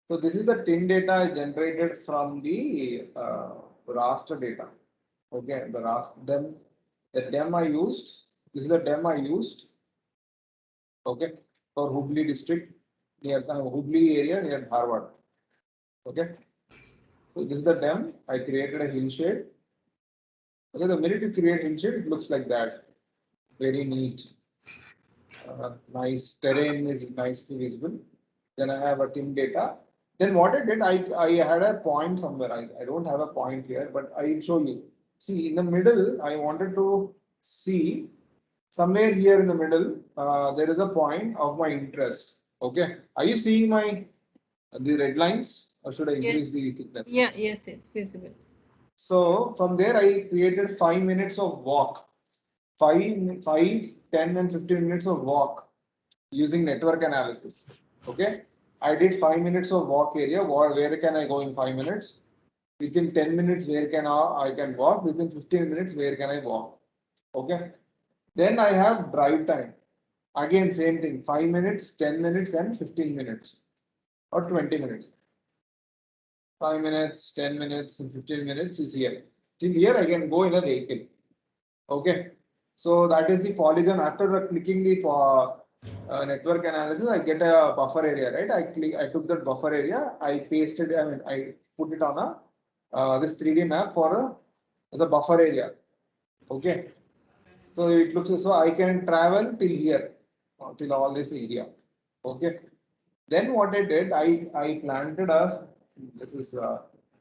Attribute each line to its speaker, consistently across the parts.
Speaker 1: So this is the TIN data I generated from the raster data. Okay, the raster dem, the dem I used. This is the dem I used. Okay, for Hubli district near Hubli area near Harvard. Okay, so this is the dem. I created a hillshade. Okay, the minute you create hillshade, it looks like that. Very neat. Nice terrain is nicely visible. Then I have a TIM data. Then what I did, I had a point somewhere. I don't have a point here, but I'll show you. See, in the middle, I wanted to see somewhere here in the middle, there is a point of my interest. Okay. Are you seeing the red lines, or should I increase
Speaker 2: Yes.
Speaker 1: the thickness?
Speaker 2: Yeah, yes, it's visible.
Speaker 1: So from there, I created 5 minutes of walk. 10, and 15 minutes of walk using network analysis. Okay. I did 5 minutes of walk area. Where can I go in 5 minutes? Within 10 minutes, where can I can walk? Within 15 minutes, where can I walk? Okay. Then I have drive time. Again, same thing. 5 minutes, 10 minutes, and 15 minutes or 20 minutes. 5 minutes, 10 minutes, and 15 minutes is here. Till here, I can go in a vehicle. Okay. So that is the polygon. After clicking the network analysis, I get a buffer area, right? I took that buffer area, I pasted, I put it on a this 3D map for as a buffer area. Okay. So it looks so I can travel till here, till all this area. Okay. Then what I did, I planted a this is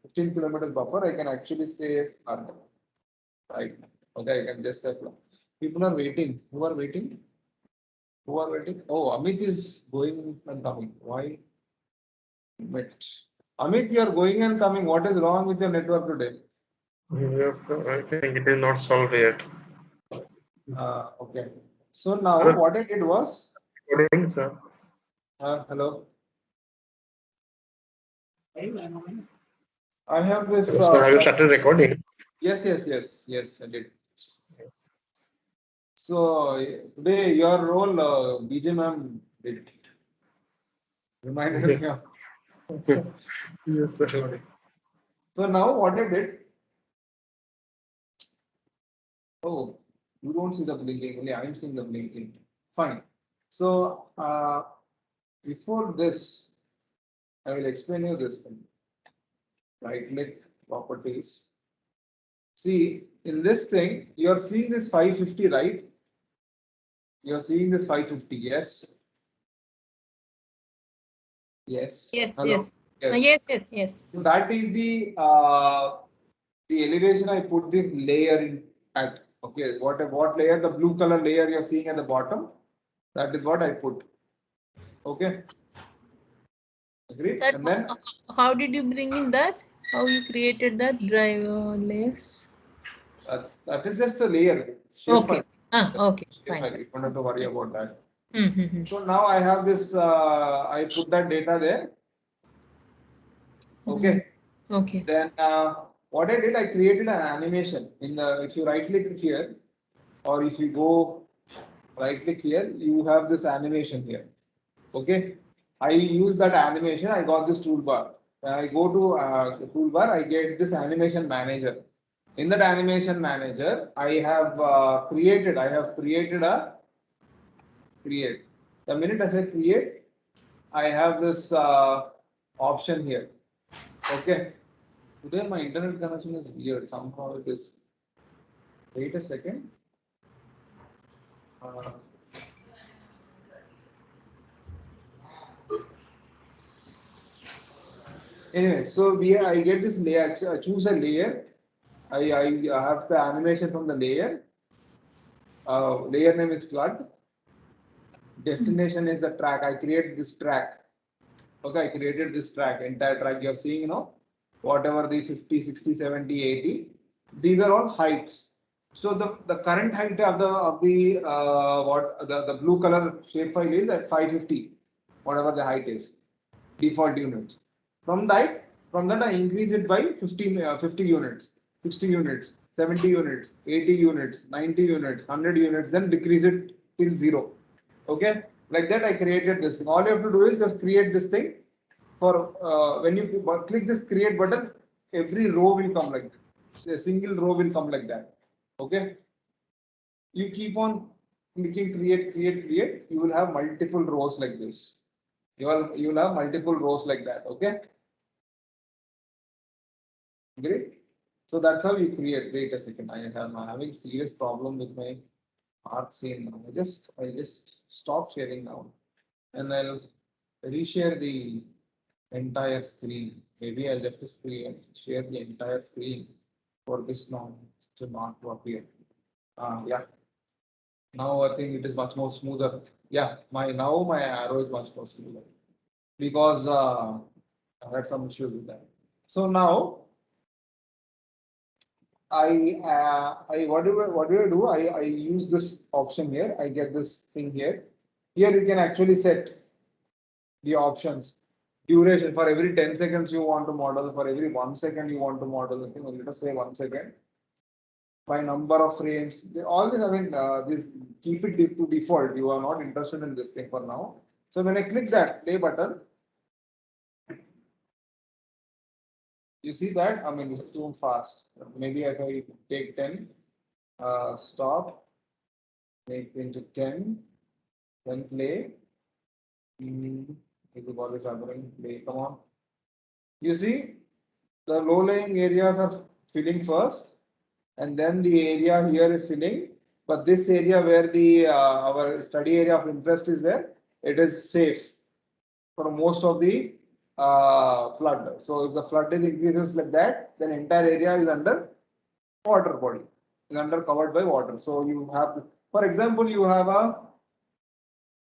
Speaker 1: 15 kilometers buffer. I can actually say right. Okay, I can just say people are waiting. Who are waiting? Who are waiting? Oh, Amit is going and coming. Why? Met. Amit, you are going and coming. What is wrong with your network today?
Speaker 3: Yes, sir. I think it is not solved yet.
Speaker 1: Okay. So now
Speaker 3: Sir,
Speaker 1: what I did was,
Speaker 3: recording, sir.
Speaker 1: hello. I have this.
Speaker 3: So have you started recording?
Speaker 1: Yes, I did. So today your role, BJ ma'am did reminded me
Speaker 3: Yes.
Speaker 1: of.
Speaker 3: Yes, sir.
Speaker 1: So now what I did, oh, you don't see the blinking, only I'm seeing the blinking. Fine. So before this, I will explain you this thing. Right click properties. See, in this thing, you are seeing this 550, right? You are seeing this 550, yes? Yes.
Speaker 2: Yes,
Speaker 1: Hello?
Speaker 2: yes.
Speaker 1: Yes.
Speaker 2: Yes.
Speaker 1: So that is the elevation I put the layer in at. Okay, what layer? The blue color layer you're seeing at the bottom. That is what I put. Okay. Agreed?
Speaker 2: That
Speaker 1: And then
Speaker 2: how did you bring in that? How you created that driver layers?
Speaker 1: that is just a layer.
Speaker 2: Okay.
Speaker 1: Shapefile.
Speaker 2: Okay. Fine.
Speaker 1: Shapefile. You don't have to worry about that.
Speaker 2: Mm-hmm.
Speaker 1: So now I have this, I put that data there. Okay.
Speaker 2: Okay.
Speaker 1: Then what I did, I created an animation in the, if you right click here, or if you go right click here, you have this animation here. Okay. I use that animation. I got this toolbar. When I go to the toolbar, I get this animation manager. In that animation manager, I have created a create. The minute I say create, I have this option here. Okay. Today my internet connection is weird. Somehow it is. Wait a second. Uh, anyway, so I get this layer. So I choose a layer. I have the animation from the layer. Layer name is flood. Destination is the track. I create this track. Okay, I created this track, entire track you're seeing, whatever the 50, 60, 70, 80. These are all heights. So the current height of the what the blue color shapefile is at 550, whatever the height is, default units. From that I increase it by 50 units, 60 units, 70 units, 80 units, 90 units, 100 units, then decrease it till 0. Okay, like that I created this thing. All you have to do is just create this thing. for when you click this create button, every row will come like that. A single row will come like that. Okay. You keep on clicking create. You will have multiple rows like this. You will have multiple rows like that. Okay. Great. So that's how you create. Wait a second. I'm having serious problem with my arc scene now. I just stop sharing now, and I'll reshare the entire screen. Maybe I'll have to share the entire screen for this now to not appear. Yeah. Now I think it is much more smoother. Yeah, my arrow is much more smoother because I had some issues with that. So now I what do I do? I use this option here. I get this thing here. Here you can actually set the options. Duration for every 10 seconds you want to model, for every 1 second you want to model. Okay, well, let us say 1 second. By number of frames, all this, I mean, this keep it to default. You are not interested in this thing for now. So when I click that play button, you see that, I mean, this is too fast. Maybe if I take 10, stop, make it into 10, then play. It is always happening. Play, come on. You see, the low-lying areas are filling first, and then the area here is filling. But this area where the our study area of interest is there, it is safe for most of the flood. So if the flood is increases like that, then entire area is under water body, is under covered by water. So you have, for example, you have a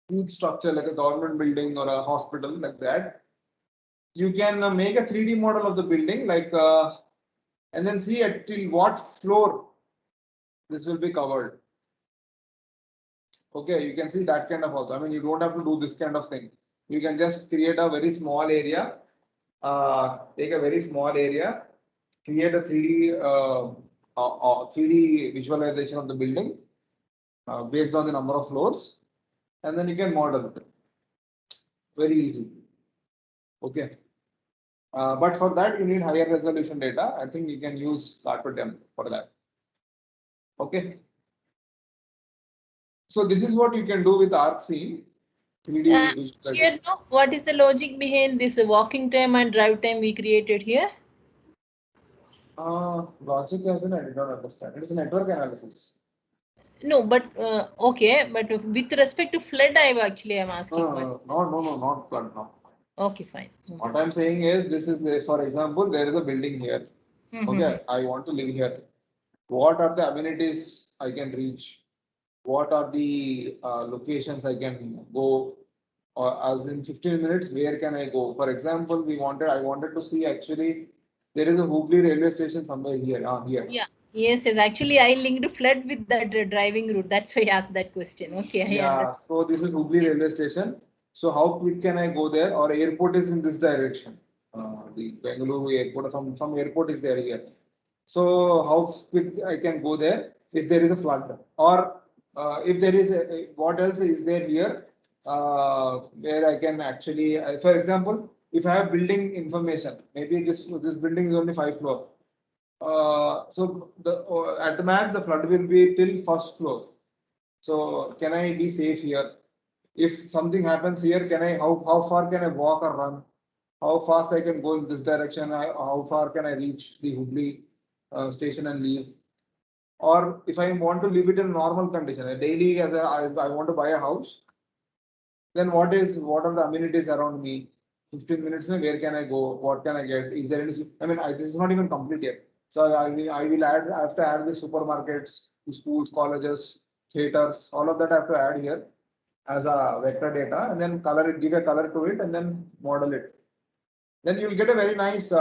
Speaker 1: huge structure like a government building or a hospital like that. You can make a 3D model of the building like and then see at till what floor this will be covered. Okay, you can see that kind of also. I mean, you don't have to do this kind of thing. You can just create a very small area, take a very small area, create a 3D visualization of the building based on the number of floors, and then you can model it. Very easy. Okay. But for that, you need higher resolution data. I think you can use Cartodem for that. Okay. So this is what you can do with ArcScene 3D visualization.
Speaker 2: Here, no, what is the logic behind this walking time and drive time we created here?
Speaker 1: Logic as in I did not understand. It is a network analysis.
Speaker 2: No, but okay, but with respect to flood, I actually am asking.
Speaker 1: No, not flood. No.
Speaker 2: Okay, fine.
Speaker 1: What I'm saying is, this is for example, there is a building here. Okay, I want to live here. What are the amenities I can reach? What are the locations I can go? Or as in 15 minutes, where can I go? For example, I wanted to see actually there is a Hubli railway station somewhere here. Here.
Speaker 2: Yeah. Yes, yes. Actually, I linked flood with that driving route. That's why I asked that question. Okay, I
Speaker 1: Yeah.
Speaker 2: understand.
Speaker 1: So this is Hubli railway station. So how quick can I go there? Or airport is in this direction. The Bengaluru airport or some airport is there here. So how quick I can go there if there is a flood, or if there is what else is there here where I can actually, for example, if I have building information, maybe this building is only 5 floor. So at max the flood will be till first floor. So can I be safe here? If something happens here, can I how far can I walk or run? How fast I can go in this direction? How far can I reach the Hubli station and leave? Or if I want to leave it in normal condition, a daily I want to buy a house, then what are the amenities around me? 15 minutes, where can I go? What can I get? Is there any? I mean, this is not even complete yet. So I will add. I have to add the supermarkets, the schools, colleges, theaters, all of that I have to add here as a vector data, and then color it, give a color to it, and then model it. Then you'll get a very nice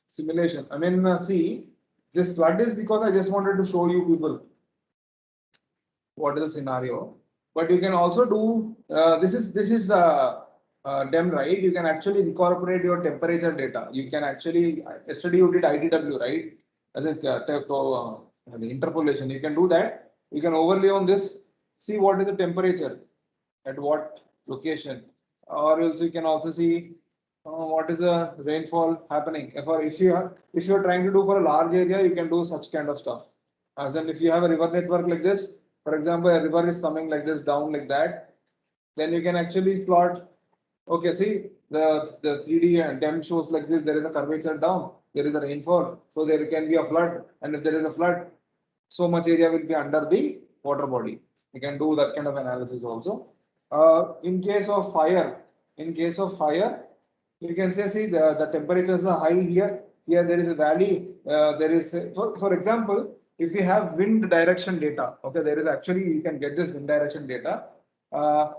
Speaker 1: simulation. I mean, see, this flood is because I just wanted to show you people what is the scenario. But you can also do this is DEM, right? You can actually incorporate your temperature data. You can actually yesterday you did IDW, right? As in the interpolation. You can do that. You can overlay on this. See what is the temperature at what location. or else you can also see what is the rainfall happening. If you are trying to do for a large area, you can do such kind of stuff. As in, if you have a river network like this, for example, a river is coming like this down like that, then you can actually plot. Okay, see the 3D and DEM shows like this. There is a curvature down. There is a rainfall, so there can be a flood, and if there is a flood, so much area will be under the water body. You can do that kind of analysis also. In case of fire, you can say, see the temperatures are high here. Here there is a valley. There is, for example, if you have wind direction data, okay, there is actually you can get this wind direction data. Uh,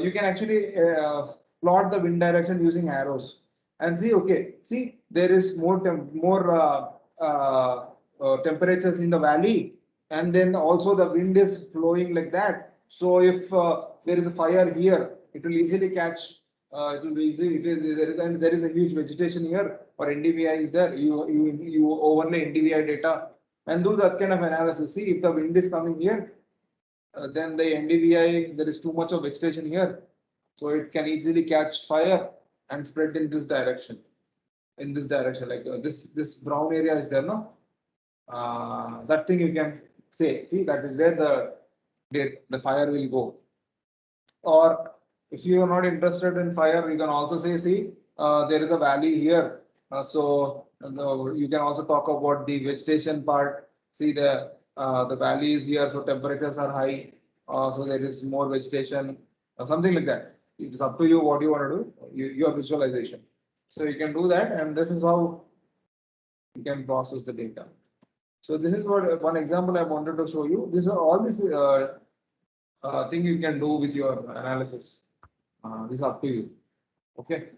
Speaker 1: you can actually plot the wind direction using arrows and see. Okay, see there is more temperatures in the valley, and then also the wind is flowing like that. So if there is a fire here, it will easily catch. It will be easy. And there is a huge vegetation here, or NDVI is there. You overlay NDVI data and do that kind of analysis. See if the wind is coming here, then the NDVI, there is too much of vegetation here, so it can easily catch fire and spread in this direction. Like this brown area is there, no? That thing you can say. See, that is where the fire will go. Or if you are not interested in fire, you can also say, see, there is a valley here. You can also talk about the vegetation part. See the valley is here, so temperatures are high. So there is more vegetation, something like that. It is up to you what you want to do. Your visualization. So you can do that, and this is how you can process the data. So this is what one example I wanted to show you. This is all this thing you can do with your analysis. This is up to you. Okay.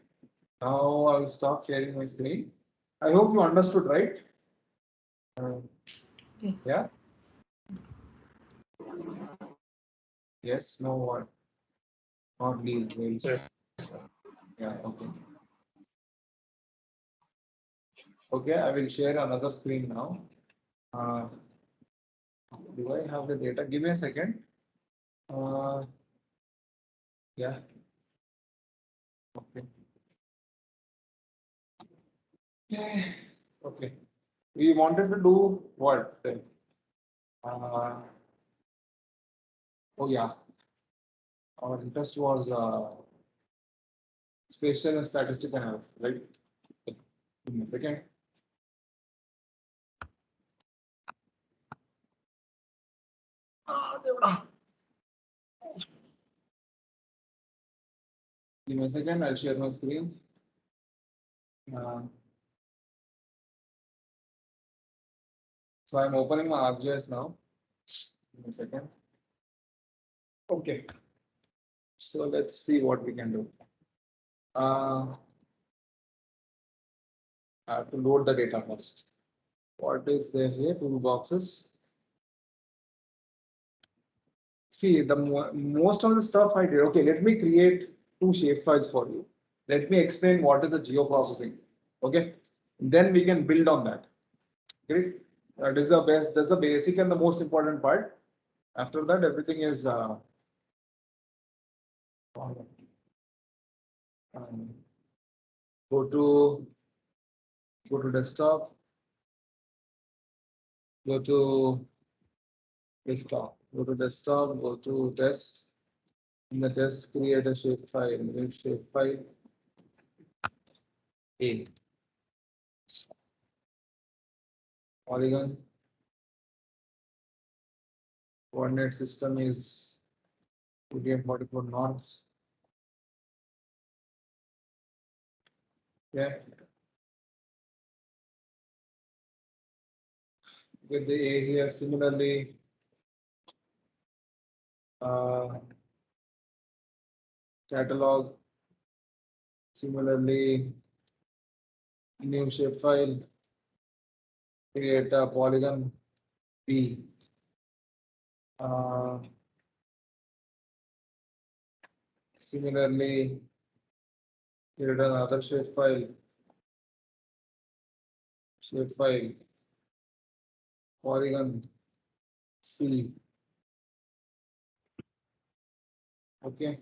Speaker 1: Now I will stop sharing my screen. I hope you understood, right? Yeah. Yes. No. What? Not leave.
Speaker 3: Yes.
Speaker 1: Yeah. Okay. Okay. I will share another screen now. Do I have the data? Give me a second. Yeah. Okay. Okay. We wanted to do what? Oh yeah. Our interest was spatial and statistical analysis, right? Give me a second. Give me a second, I'll share my screen. So I'm opening my ArcGIS now. Give me a second. Okay. So let's see what we can do. I have to load the data first. What is there here? Toolboxes. See, most of the stuff I did. Okay, let me create two shapefiles for you. Let me explain what is the geoprocessing. Okay, then we can build on that. Great. That is the best. That's the basic and the most important part. After that, everything is go to desktop. Go to desktop. Go to desktop. Go to test. In the test, create a shapefile. New shapefile. A. Polygon. Coordinate system is 44 knots. Yeah. With the A here, similarly, catalog, similarly, new shapefile, create a polygon B. Similarly, create another shapefile, polygon C. Okay.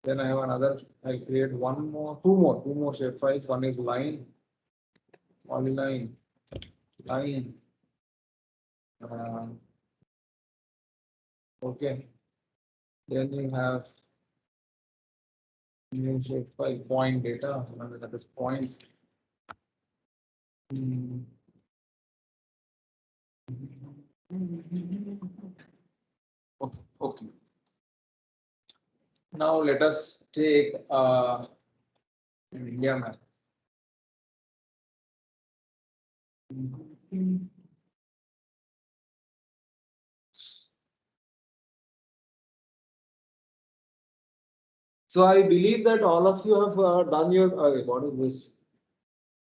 Speaker 1: Then I have another, I'll create two more shape files. One is line, polyline, line. Uh, okay. Then we have new shape file, point data. That is point. Okay. Okay. Now let us take an India map. So I believe that all of you have done your, what is this?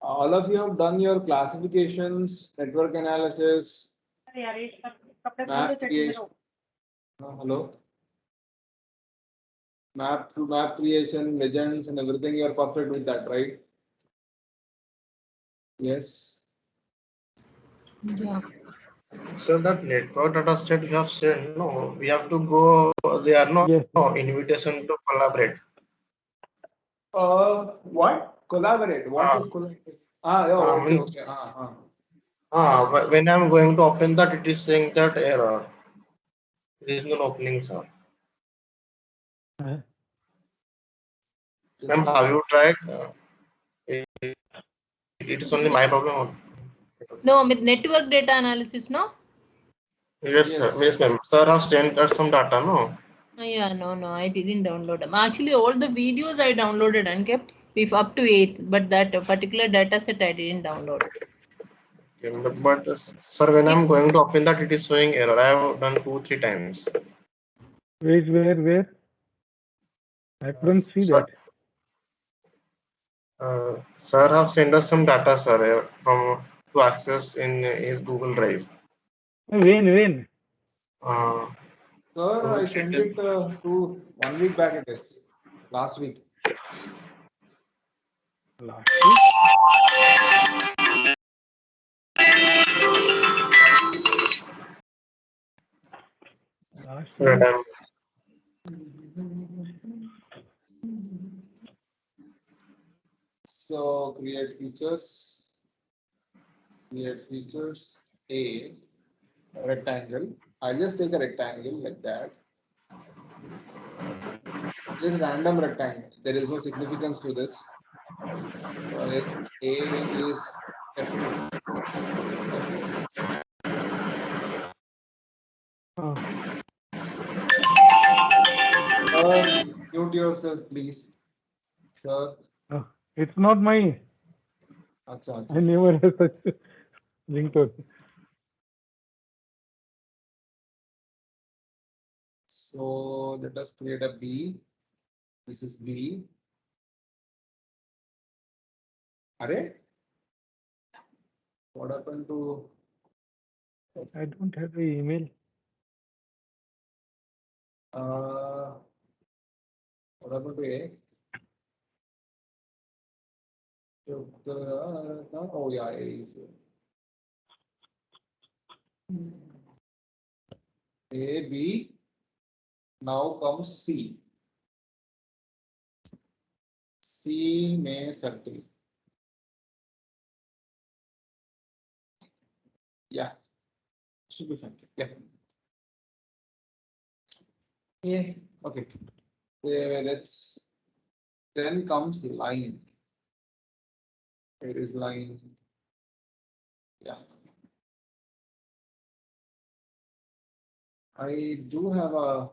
Speaker 1: All of you have done your classifications, network analysis, map creation. Hello? Map creation, legends and everything, you are perfect with that, right? Yes.
Speaker 2: Yeah.
Speaker 3: So that network data set you have said, no, we have to go, there are no,
Speaker 4: Yes.
Speaker 3: no invitation to collaborate.
Speaker 1: What? Collaborate. What is collaborate? Yeah, okay,
Speaker 3: Means,
Speaker 1: okay.
Speaker 3: when I'm going to open that, it is saying that error. There is no opening, sir.
Speaker 4: Uh,
Speaker 3: Ma'am, have you tried? It is only my problem.
Speaker 2: No, with network data analysis, no?
Speaker 3: Yes, sir.
Speaker 1: Yes.
Speaker 3: Yes, ma'am. Sir have sent us some data, no?
Speaker 2: Yeah, no, I didn't download them. Actually, all the videos I downloaded and kept if up to 8th, but that particular data set I didn't download.
Speaker 3: Okay, but sir, when I'm going to open that, it is showing error. I have done 2-3 times.
Speaker 4: where? I couldn't see
Speaker 3: Sir,
Speaker 4: that.
Speaker 3: sir have sent us some data, sir, from to access in his Google Drive.
Speaker 4: When?
Speaker 3: Uh,
Speaker 1: Sir, I sent it to 1 week back. It is last week.
Speaker 4: Last week? Last week?
Speaker 3: madam.
Speaker 1: So create features. Create features. A rectangle. I'll just take a rectangle like that. Just random rectangle. There is no significance to this. So yes, A is F2. F2.
Speaker 4: Uh,
Speaker 1: Mute yourself, please. Sir.
Speaker 4: it's not my.
Speaker 1: Acha,
Speaker 4: I
Speaker 1: acha.
Speaker 4: never have such ringtone.
Speaker 1: So let us create a B. This is B. Array? What happened to
Speaker 4: I don't have the email.
Speaker 1: what happened to A? So oh yeah, A is here. A, B. Now comes C. C may circle. Yeah, should be fine. Yeah. Yeah. Okay. Let's. Then comes line. It is line. Yeah. I do have a.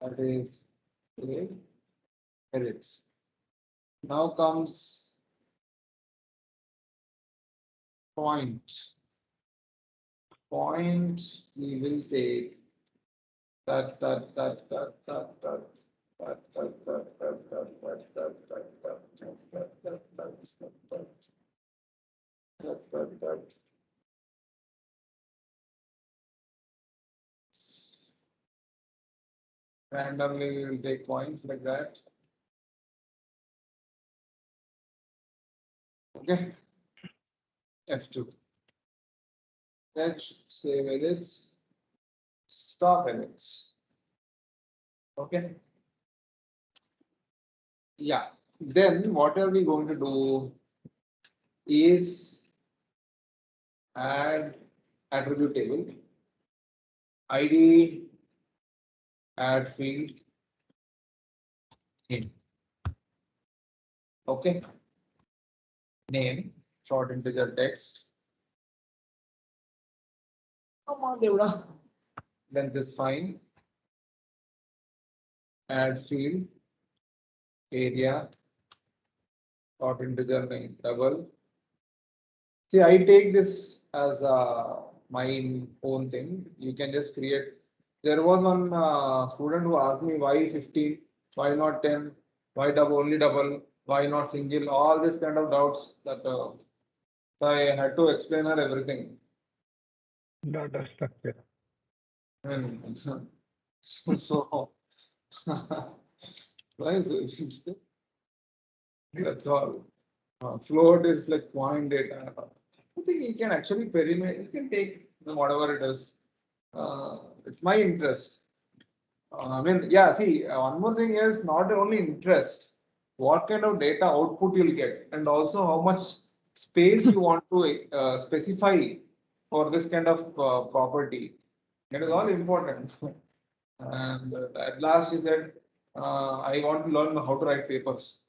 Speaker 1: That is A. Edits. Now comes point. Point. We will take that randomly we will take points like that. Okay. F2. Let's save edits. Stop edits. Okay. Yeah. Then what are we going to do is add attribute table, ID, add field, name. Okay. Name, short integer text. Come on, Devra. Length is fine. Add field, area, short integer name, double. See, I take this as my own thing. You can just create. There was one student who asked me why 15, why not 10, why double, only double, why not single, all this kind of doubts that so I had to explain her everything.
Speaker 4: Data structure.
Speaker 1: And so why is it? That's all. Float is like point data. I think you can actually perimeter, you can take whatever it is. It's my interest. I mean, yeah, see, one more thing is not only interest, what kind of data output you'll get, and also how much space you want to specify for this kind of property. It is all important. And at last he said, I want to learn how to write papers.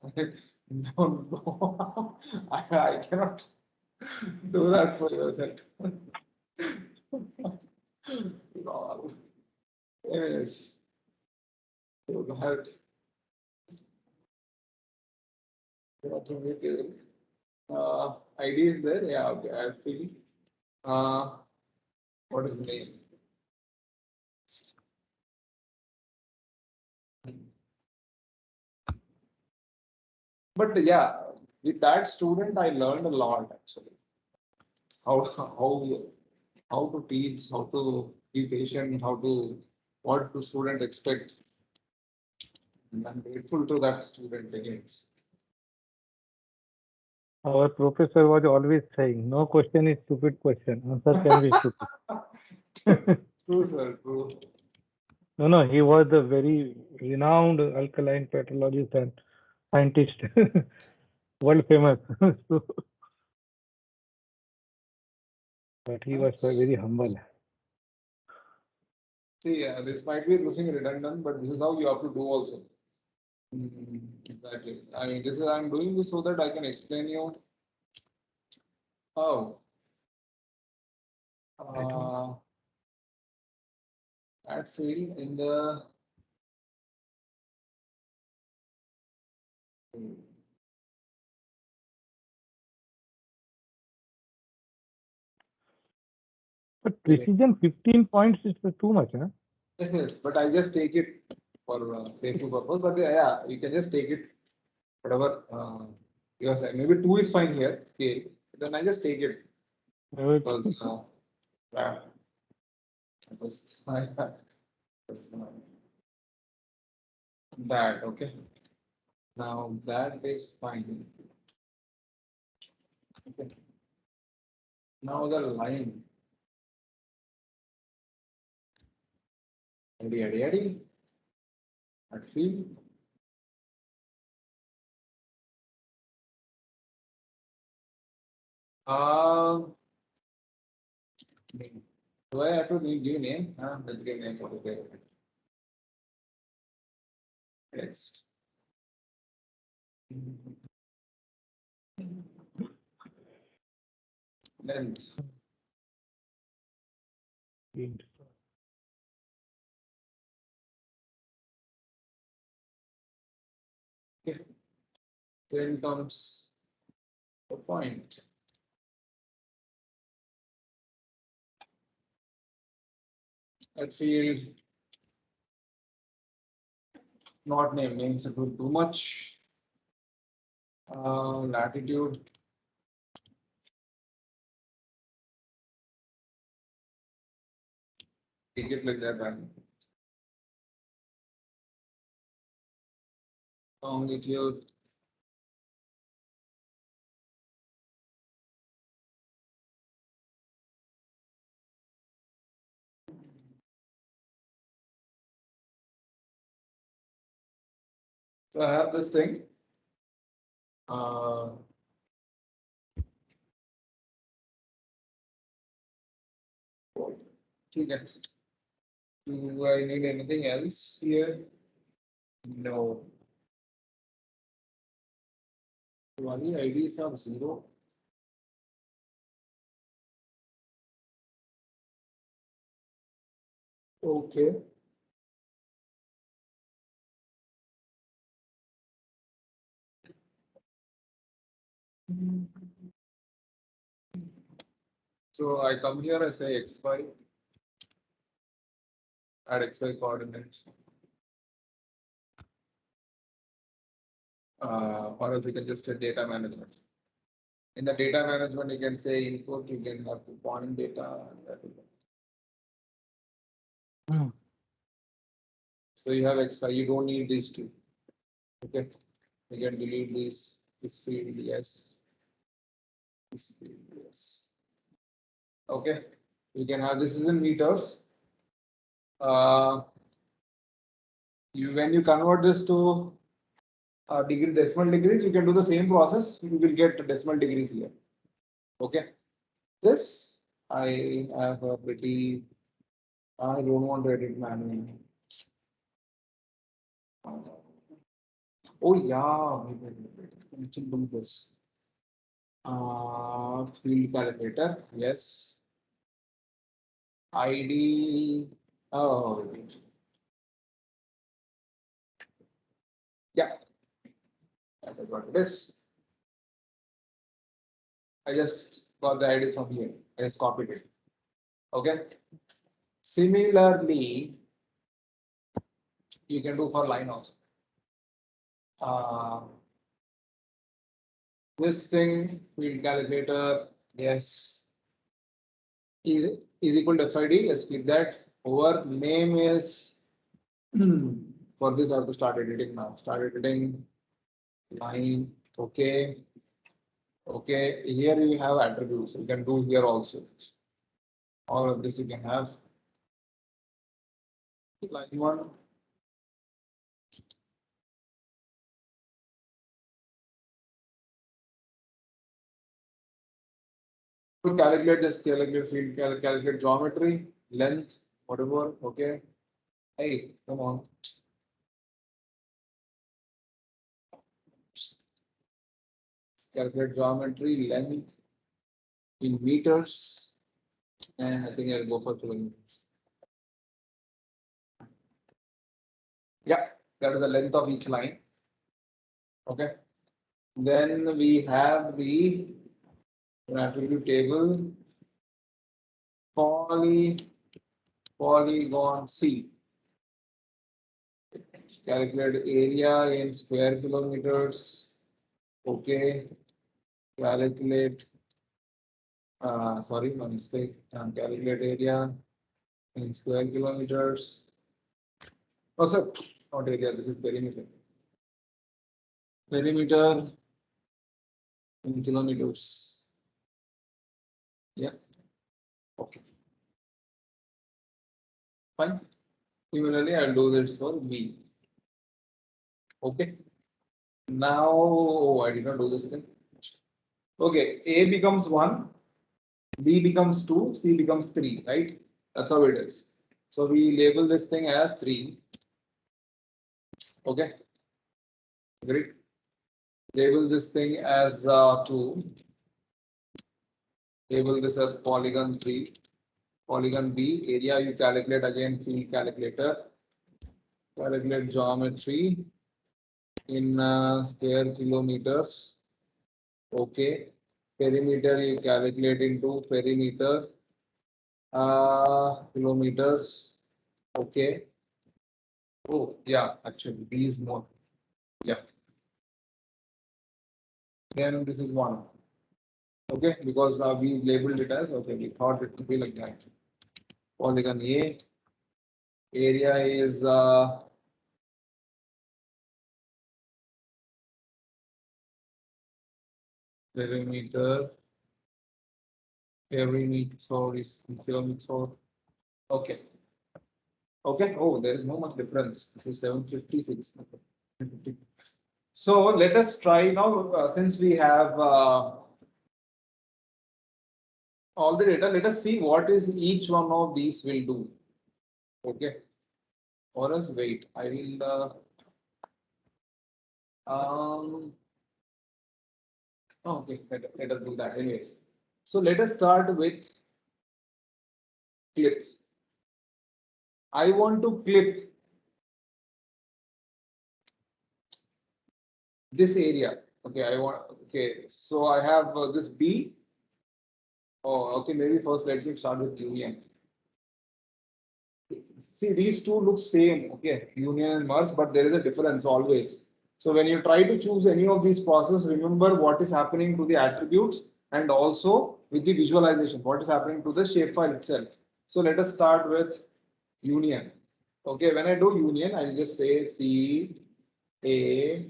Speaker 1: No, no, I cannot do that for yourself. Lol. Yes. So that ID is there. Yeah, okay. Add field. What is the name? But yeah, with that student, I learned a lot actually. How how to teach, how to be patient, how to what to student expect. And I'm grateful to that student again.
Speaker 4: Our professor was always saying, no question is stupid question. Answer can be stupid.
Speaker 1: True, sir, true.
Speaker 4: No, no, he was a very renowned alkaline petrologist and scientist, world famous. So, but he was very humble.
Speaker 1: See, this might be looking redundant, but this is how you have to do also. Exactly. I mean, this is I'm doing this so that I can explain you how. That field in the
Speaker 4: But precision 15 points is too much, huh?
Speaker 1: yes, but I just take it for safety purpose. But yeah, you can just take it whatever you are saying. Maybe 2 is fine here scale. Then I just take it because that was that okay. Now that is fine. Okay. Now the line. Adi. That field. Name. Do I have to give name? Let's give name for the text. Length. Okay. Then comes the point. That field not name names it will too much. Latitude. Take it like that and longitude. So I have this thing. Okay. Do I need anything else here? No. Only IDs are 0. Okay. So I come here, I say XY, add XY coordinates. Or else you can just data management. In the data management, you can say input, you can have point data. So you have XY, you don't need these two. Okay. You can delete this field, yes. This field, yes. Okay. You can have this is in meters. When you convert this to degree decimal degrees, you can do the same process. You will get decimal degrees here. Okay. This I have a pretty. I don't want to edit manually. Oh yeah, we can do this. Field calculator, yes. ID. Oh, yeah. That is what it is. I just got the ID from here. I just copied it. Okay. Similarly, you can do for line also. This thing, field calculator, yes, is equal to FID. Let's click that. Over name is for this. I have to start editing now. Start editing line. Okay. Okay. Here you have attributes. You can do here also. All of this you can have. Line one. To calculate this, calculate field, calculate geometry, length, whatever. Okay. Hey, come on. Calculate geometry, length in meters, and I think I'll go for kilometers. Yeah, that is the length of each line. Okay. Then we have the attribute table polygon C. Calculate area in square kilometers. Okay. Calculate. Sorry, my mistake. Calculate area in square kilometers. Oh, sir, not area. This is perimeter. Perimeter in kilometers. Yeah. Okay. Fine. Similarly, I'll do this for B. Okay. Now, oh, I did not do this thing. Okay, A becomes 1, B becomes 2, C becomes 3, right? That's how it is. So we label this thing as 3. Okay. Great. Label this thing as 2. Label this as polygon 3. Polygon B, area you calculate again, field calculator. Calculate geometry in square kilometers. Okay. Perimeter you calculate into perimeter kilometers. Okay. Oh yeah, actually B is more. Yeah. Then this is 1. Okay, because we labeled it as okay, we thought it would be like that. Polygon A, area is perimeter sorry, kilometer. Okay. Okay. Oh, there is no much difference. This is 756. So let us try now, since we have all the data, let us see what is each one of these will do. Okay. Or else wait, I will okay, let us do that anyways. So let us start with clip. I want to clip this area. Okay, okay, so I have this B. Oh, okay, maybe first let me start with union. See, these two look same, okay, union and merge, but there is a difference always. So when you try to choose any of these processes, remember what is happening to the attributes and also with the visualization, what is happening to the shapefile itself. So let us start with union. Okay, when I do union, I'll just say C A.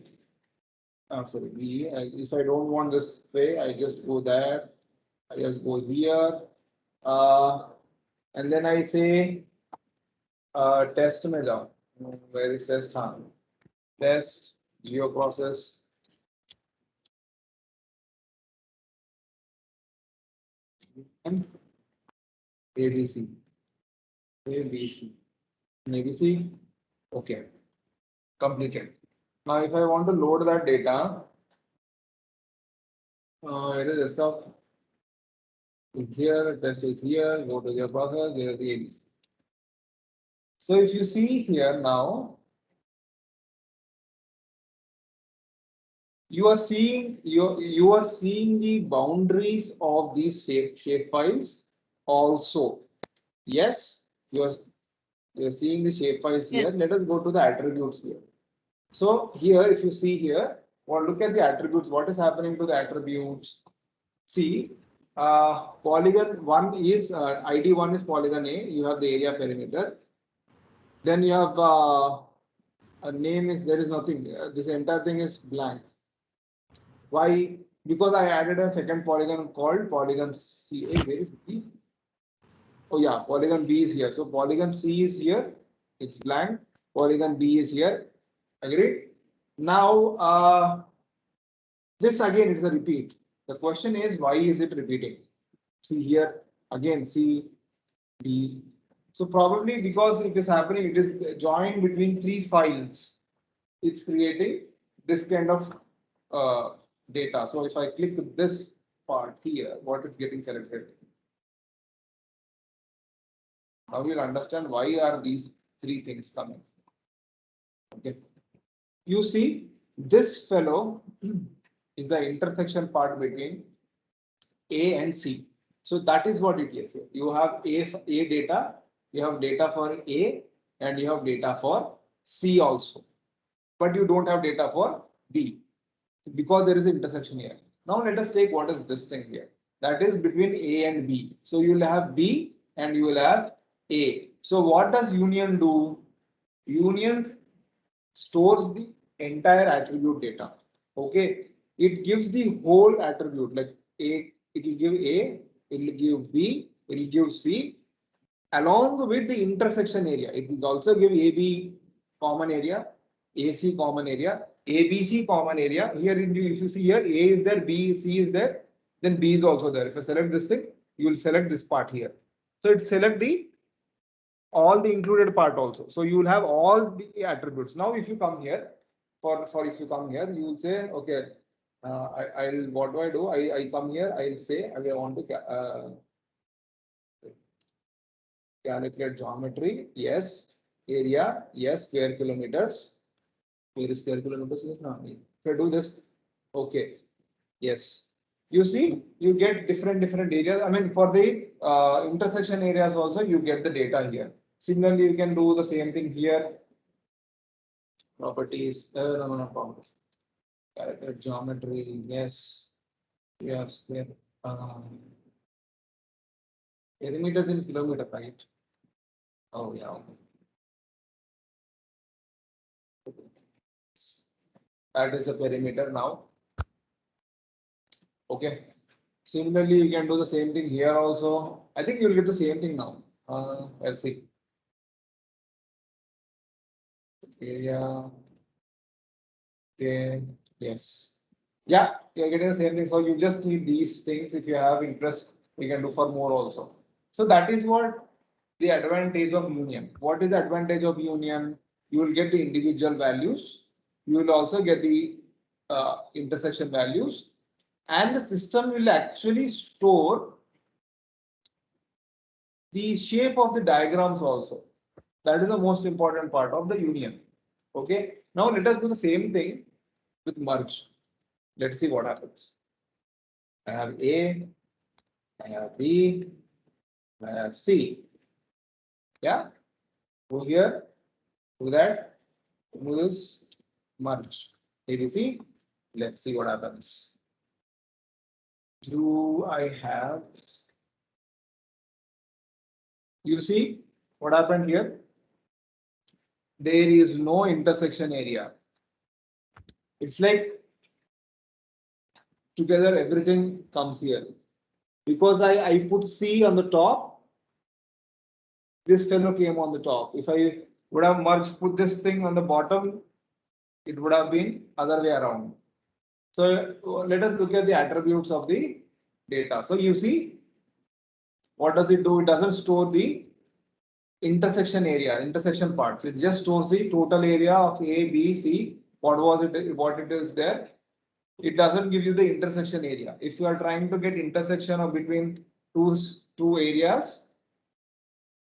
Speaker 1: Sorry, B. If I don't want this way, I just go there. I just go here. And then I say test में जाओ. Where is test? हाँ. Test geoprocess. And ABC. ABC. ABC. Okay. Completed. Now, if I want to load that data, it is stuff is here, test is here, go to your process, there is the ABC. So if you see here now, you are seeing the boundaries of these shape files also. Yes, you're seeing the shape files here.
Speaker 2: Yes.
Speaker 1: Let us go to the attributes here. So here, if you see here, or look at the attributes, what is happening to the attributes? See, polygon 1 is ID 1 is polygon A. You have the area perimeter. Then you have a name is there is nothing. This entire thing is blank. Why? Because I added a second polygon called polygon C. Hey, where is B? Oh yeah, polygon B is here. So polygon C is here. It's blank. Polygon B is here. Agreed? Now, this again is a repeat. The question is, why is it repeating? See here, again, C, B. So probably because it is happening, it is joined between three files. It's creating this kind of data. So if I click this part here, what is getting selected? Now you'll understand why are these three things coming. Okay. You see, this fellow is the intersection part between A and C. So that is what it is. You have A data, you have data for A, and you have data for C also. But you don't have data for B because there is an intersection here. Now let us take what is this thing here. That is between A and B. So you will have B and you will have A. So what does union do? Union stores the entire attribute data. Okay, it gives the whole attribute like A, it will give A, it will give B, it will give C along with the intersection area. It will also give AB common area, AC common area, ABC common area. Here, if you see here, A is there, B, C is there, then B is also there. If I select this thing, you will select this part here. So it select the all the included part also. So you will have all the attributes. Now, if you come here, if you come here, you will say, okay, I'll what do? I come here, I'll say I want to calculate geometry, yes, area, yes, square kilometers. Where is square kilometers? If I do this, okay, yes. You see, you get different areas. I mean, for the intersection areas also, you get the data here. Similarly, you can do the same thing here. Properties, no, properties. Calculate geometry, yes, yes, yeah. Perimeters in kilometer, right? Oh yeah. That is the perimeter now. Okay. Similarly, you can do the same thing here also. I think you'll get the same thing now. Let's see. Area. Okay, yes. Yeah, you're getting the same thing. So you just need these things. If you have interest, we can do for more also. So that is what the advantage of union. What is the advantage of union? You will get the individual values. You will also get the intersection values, and the system will actually store the shape of the diagrams also. That is the most important part of the union. Okay. Now let us do the same thing with merge. Let's see what happens. I have A, I have B, I have C. Yeah. Go here, do that, do this, merge. ABC. Let's see what happens. Do I have? You see what happened here? There is no intersection area. It's like together everything comes here. Because I put C on the top, this fellow came on the top. If I would have merged, put this thing on the bottom, it would have been other way around. So let us look at the attributes of the data. So you see, what does it do? It doesn't store the intersection area, intersection parts. It just stores the total area of A, B, C. What was it? What it is there? It doesn't give you the intersection area. If you are trying to get intersection of between two areas,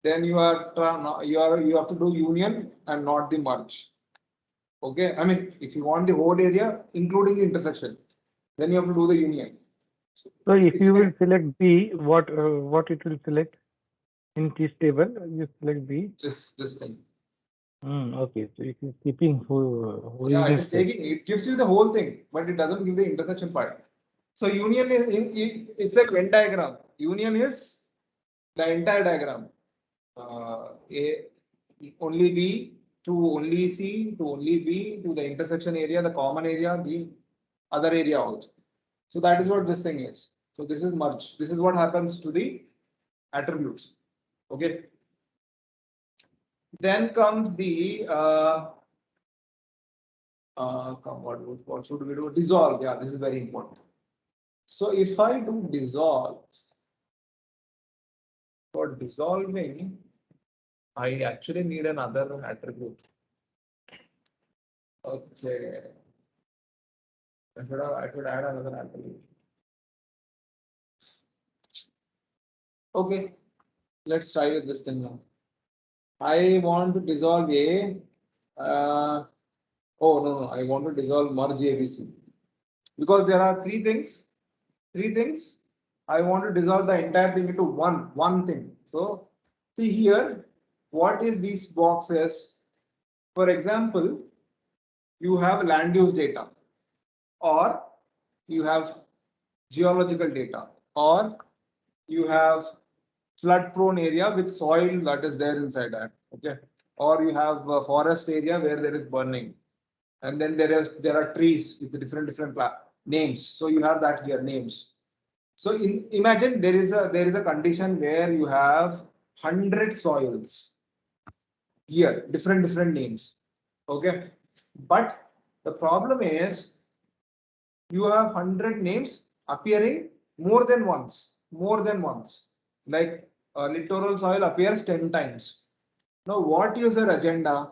Speaker 1: then you have to do union and not the merge. Okay, I mean, if you want the whole area, including the intersection, then you have to do the union.
Speaker 4: So if
Speaker 1: It's
Speaker 4: you will
Speaker 1: like
Speaker 4: select B, what it will select in this table? You select B.
Speaker 1: this thing.
Speaker 4: Okay, so it is keeping for
Speaker 1: Yeah, it
Speaker 4: original
Speaker 1: is
Speaker 4: state.
Speaker 1: taking. It gives you the whole thing, but it doesn't give the intersection part. So union is it's like Venn diagram. Union is the entire diagram. A only B to only C to only B to the intersection area, the common area, the other area also. So that is what this thing is. So this is merge. This is what happens to the attributes. Okay. Then comes the what should we do? Dissolve. Yeah, this is very important. So if I do dissolve, for dissolving, I actually need another attribute. Okay. I should add another attribute. Okay, let's try with this thing now. I want to dissolve A. Oh no, I want to dissolve merge ABC because there are three things. Three things. I want to dissolve the entire thing into one thing. So see here, what is these boxes? For example, you have land use data, or you have geological data, or you have flood prone area with soil that is there inside that. Okay, or you have a forest area where there is burning, and then there are trees with different names. So you have that here names. So imagine there is a condition where you have 100 soils here, different names. Okay, but the problem is you have 100 names appearing more than once. Like littoral soil appears 10 times. Now, what is your agenda?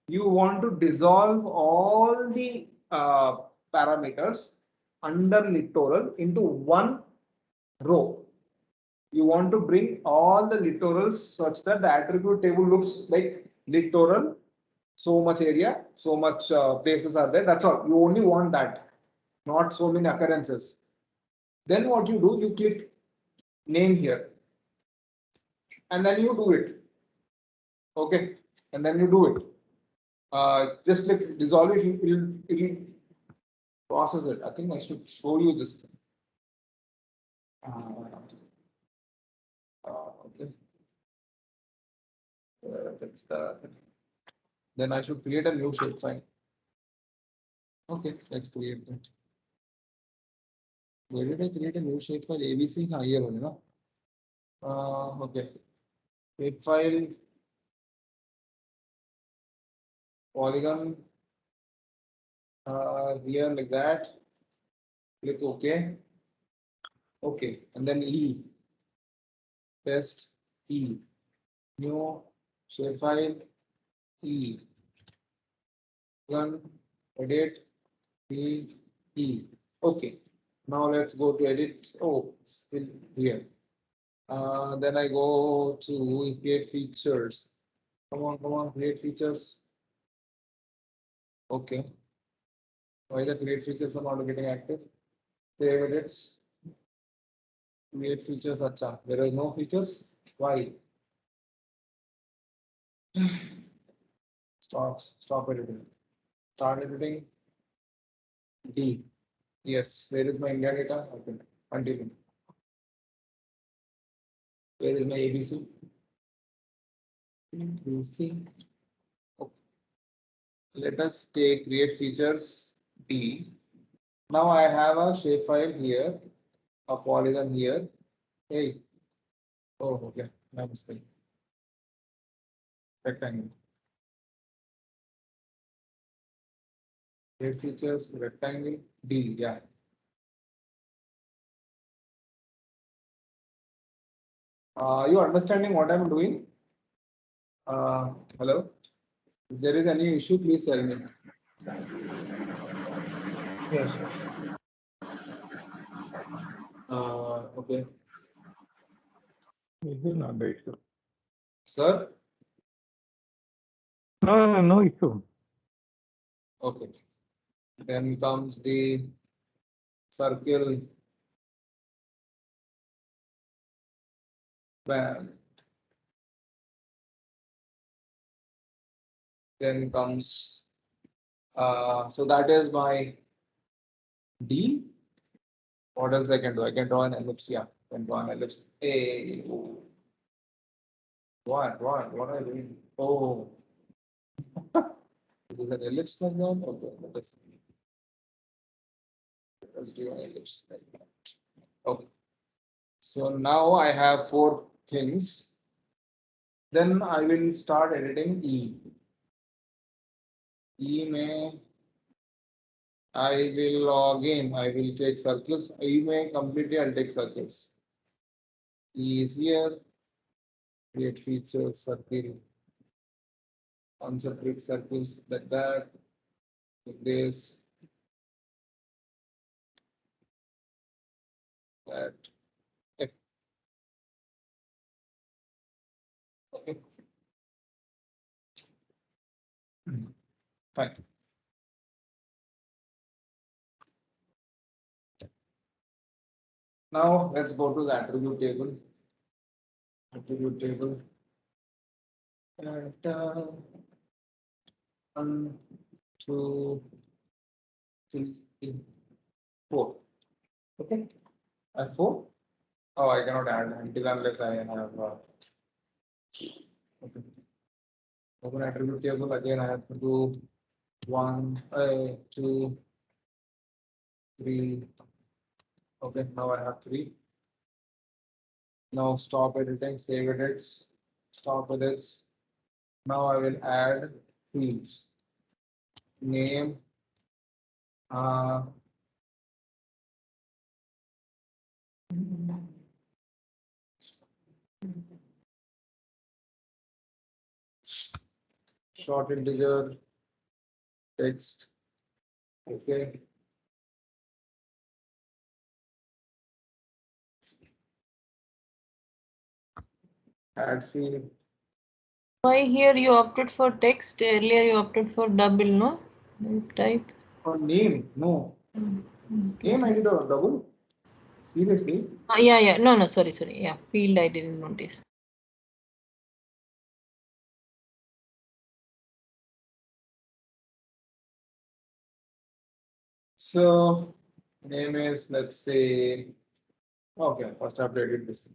Speaker 1: You want to dissolve all the parameters under littoral into one row. You want to bring all the littorals such that the attribute table looks like littoral, so much area, so much places are there. That's all. You only want that, not so many occurrences. Then what you do, you click name here, and then you do it. Okay, and then you do it. Just click dissolve it. It'll process it. I think I should show you this thing. Okay. Then I should create a new shapefile. Okay, let's create that. Where did I create a new shapefile? ABC here only, no? Okay. Shapefile, polygon. here like that. Click OK. Okay, and then E. Test E. New shapefile E. Run, edit E. E. Okay. Now let's go to edit. Oh, it's still here. Then I go to create features. Come on, create features. Okay. Why the create features are not getting active? Save edits. Create features. Acha. There are no features. Why? Stop editing. Start editing. D. Yes. Where is my India data? Okay. Continue. Where is my ABC? ABC. Okay. Let us take create features D. Now I have a shapefile here, a polygon here. Hey. Oh, okay. My mistake. Rectangle. Create features, rectangle, D. Yeah. You understanding what I'm doing? Hello? If there is any issue, please tell me.
Speaker 3: Yes, sir.
Speaker 1: Okay.
Speaker 4: This is not the issue.
Speaker 1: Sir?
Speaker 4: No issue.
Speaker 1: Okay. Then comes the circle. Bam. Then comes, so that is my D. What else I can do? I can draw an ellipse. Yeah, I can draw an ellipse. Hey, what are you doing? Oh, this is an ellipse like that. Okay, let's do an ellipse like that. Okay, so now I have 4 things. Then I will start editing E. E may I will take circles. E may completely I'll take circles. E is here. Create features, circle, concentric circles like that. Like this. That. Okay. Fine. Now let's go to the attribute table. Attribute table. And 1, 2, 3, 4. Okay. I have 4. Oh, I cannot add until unless I have. Okay. Open attribute table again. I have to do 1, 2, 3. Okay. Now I have 3. Now stop editing. Save edits. Stop edits. Now I will add fields. Name. Short integer text. Okay. Add field.
Speaker 2: Why here you opted for text? Earlier you opted for double, no? Type.
Speaker 1: Or name. No. Name I did a double. Seriously.
Speaker 2: Yeah. No, sorry. Yeah, field I didn't notice.
Speaker 1: So name is, let's say, okay, first I updated this.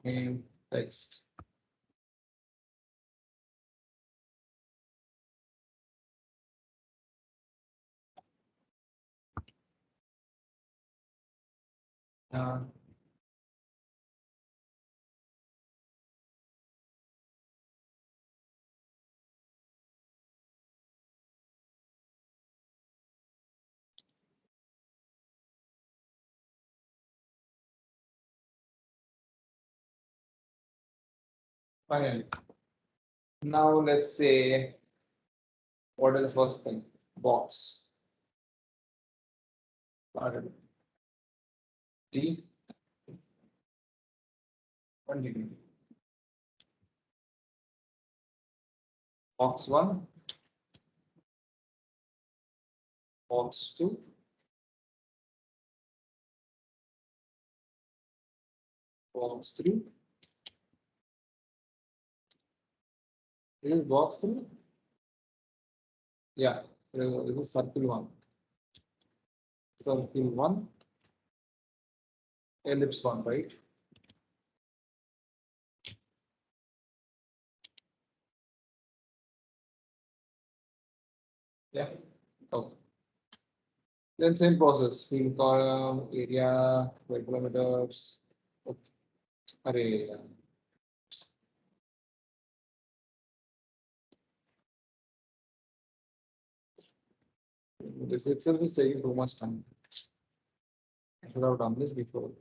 Speaker 1: Name text. Finally. Now let's say, what is the first thing? Box. D. Continue. Box 1. Box 2. Box 3. This is box 3. Yeah, this is circle 1. Circle 1. Ellipse 1, right? Yeah. Oh. Then same process. Field column, area, square kilometers. Okay. Array. This itself is taking too much time. I should have done this before.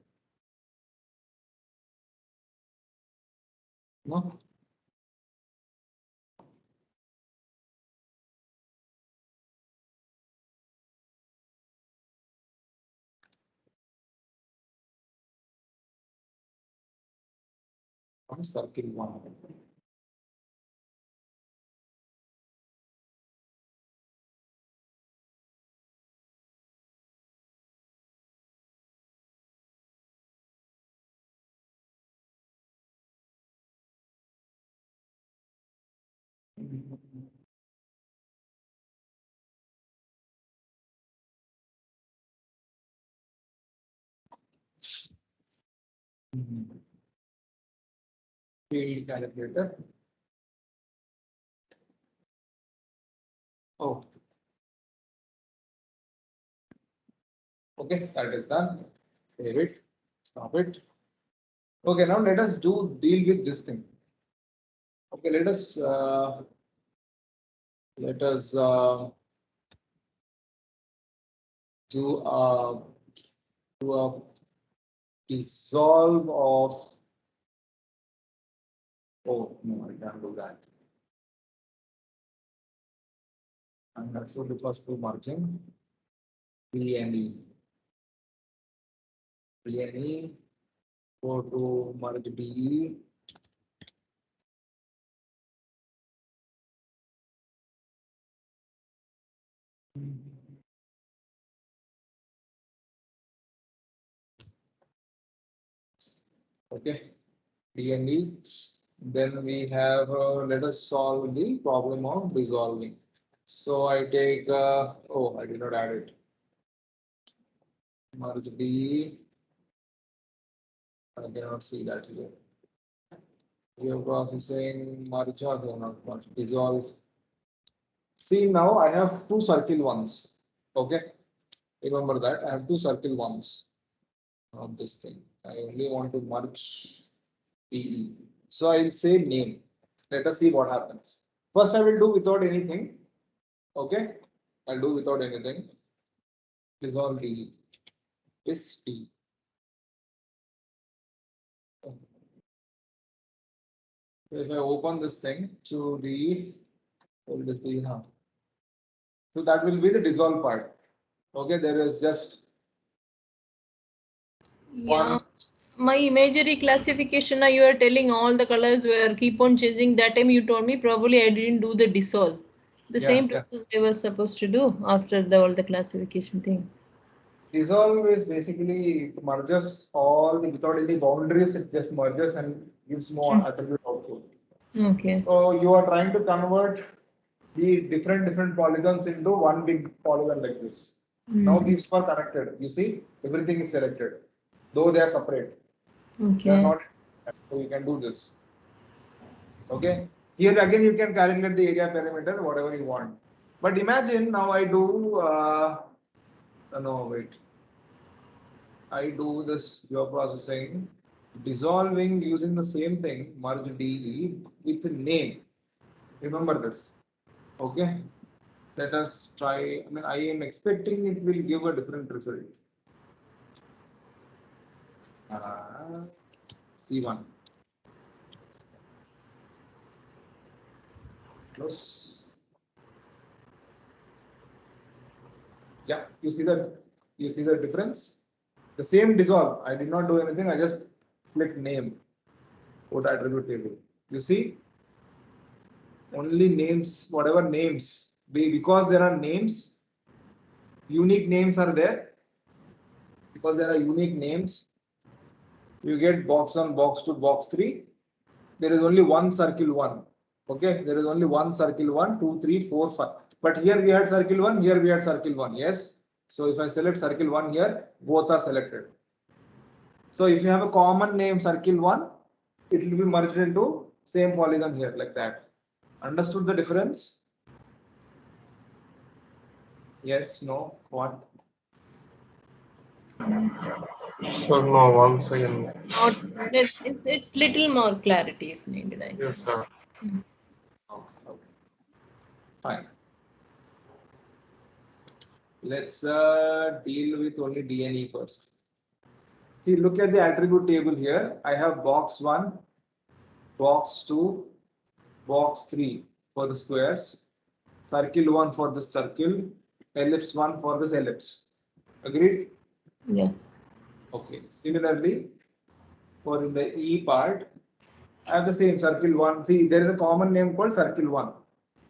Speaker 1: No? Circle 1. Field calculator. Oh. Okay, that is done. Save it. Stop it. Okay, now let us deal with this thing. Okay, let us do a dissolve of. Oh no, I can't do that. I'm not sure the first two merging. P and E. P and E. Go to merge BE. Okay, D and E. Then we have, let us solve the problem of dissolving. So I take, oh, I did not add it. Merge B. I cannot see that here. Geoprocessing, merge, not merge, dissolve. See, now I have two circle ones. Okay, remember that I have two circle ones. Not this thing. I only want to merge PE. So I'll say name. Let us see what happens. First, I will do without anything. Okay, I'll do without anything. Dissolve D. This T. So if I open this thing to the, what will it be now? So that will be the dissolve part. Okay, there is just
Speaker 2: Yeah.
Speaker 1: one.
Speaker 2: My imagery classification, now you are telling all the colors were keep on changing. That time you told me probably I didn't do the dissolve. The same
Speaker 1: Yeah.
Speaker 2: process I was supposed to do after all the classification thing.
Speaker 1: Dissolve is basically it merges all the without any boundaries, it just merges and gives more attribute output.
Speaker 2: Okay.
Speaker 1: So you are trying to convert the different polygons into one big polygon like this. Now these two are connected. You see, everything is selected, though they are separate. They are
Speaker 2: Okay.
Speaker 1: not. So you can do this. Okay. Here again, you can calculate the area perimeter, whatever you want. But imagine now I do. No, wait. I do this geoprocessing, dissolving using the same thing, merge DE with the name. Remember this. Okay. Let us try. I mean, I am expecting it will give a different result. C1. Close. Yeah, you see the difference? The same dissolve. I did not do anything. I just click name. Put attribute table. You see? Only names, whatever names. Because there are names, unique names are there. Because there are unique names, you get box 1, box 2, box 3. There is only one circle 1. Okay, there is only one circle 1, 2, 3, 4, 5. But here we had circle 1, here we had circle 1. Yes. So if I select circle 1 here, both are selected. So if you have a common name circle 1, it will be merged into same polygon here like that. Understood the difference? Yes, no, what?
Speaker 3: So no, once again.
Speaker 2: Not, it's little more clarity is needed, I think.
Speaker 3: Yes, sir.
Speaker 1: Okay. Fine. Let's deal with only DNE first. See, look at the attribute table here. I have box 1, box 2, box 3 for the squares, circle 1 for the circle, ellipse 1 for this ellipse. Agreed?
Speaker 2: Yeah.
Speaker 1: Okay. Similarly, for in the E part, I have the same circle 1. See, there is a common name called circle 1.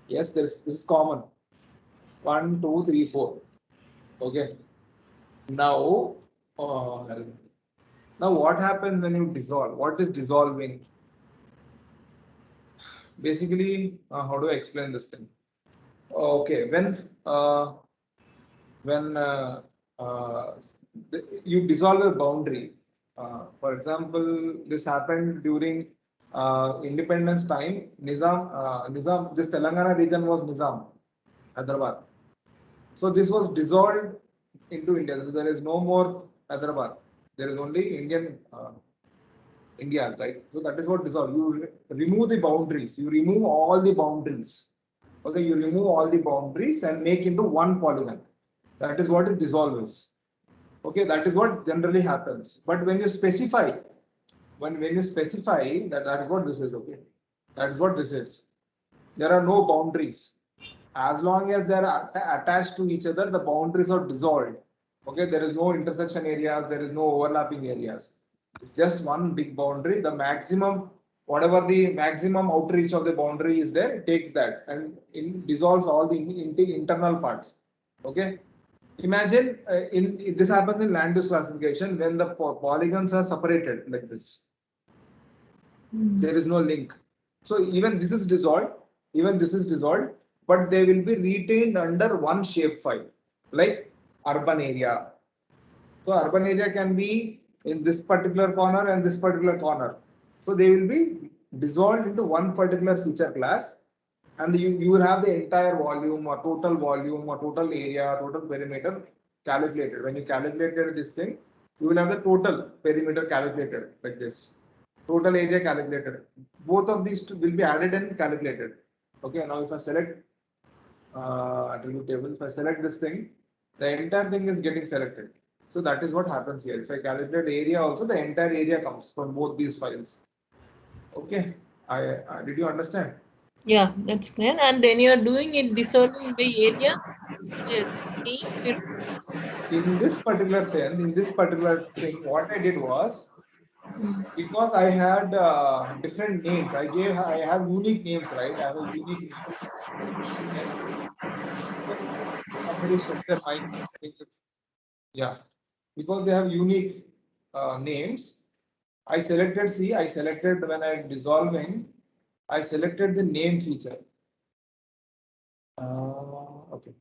Speaker 1: Yes, this is common. 1, 2, 3, 4. Okay. Now, now what happens when you dissolve? What is dissolving? Basically, how do I explain this thing? Okay, when you dissolve a boundary, for example, this happened during independence time. Nizam, this Telangana region was Nizam, Hyderabad. So this was dissolved into India. So there is no more Hyderabad. There is only Indian India's, right? So that is what dissolve. You remove the boundaries. You remove all the boundaries. Okay, you remove all the boundaries and make into one polygon. That is what is dissolve is. Okay, that is what generally happens. But when you specify, when you specify that is what this is. Okay, that is what this is. There are no boundaries. As long as they are attached to each other, the boundaries are dissolved. Okay, there is no intersection areas. There is no overlapping areas. It's just one big boundary. The maximum, whatever the maximum outreach of the boundary is there, it takes that and dissolves all the internal parts. Okay. Imagine this happens in land use classification when the polygons are separated like this. There is no link. So even this is dissolved. Even this is dissolved, but they will be retained under one shapefile, like urban area. So urban area can be in this particular corner and this particular corner. So they will be dissolved into one particular feature class, and you will have the entire volume or total area, total perimeter calculated. When you calculated this thing, you will have the total perimeter calculated like this. Total area calculated. Both of these two will be added and calculated. Okay, now if I select attribute table, if I select this thing, the entire thing is getting selected. So that is what happens here. If I calculate area also, the entire area comes from both these files. Okay, did you understand?
Speaker 2: Yeah, that's clear. And then you're doing it dissolving by area. It's name.
Speaker 1: In this particular sense, in this particular thing, what I did was, because I had different names, I have unique names, right? I have unique names. Yes. Somebody swept their mic. Yeah. Because they have unique names. I selected when I dissolving, I selected the name feature. Okay.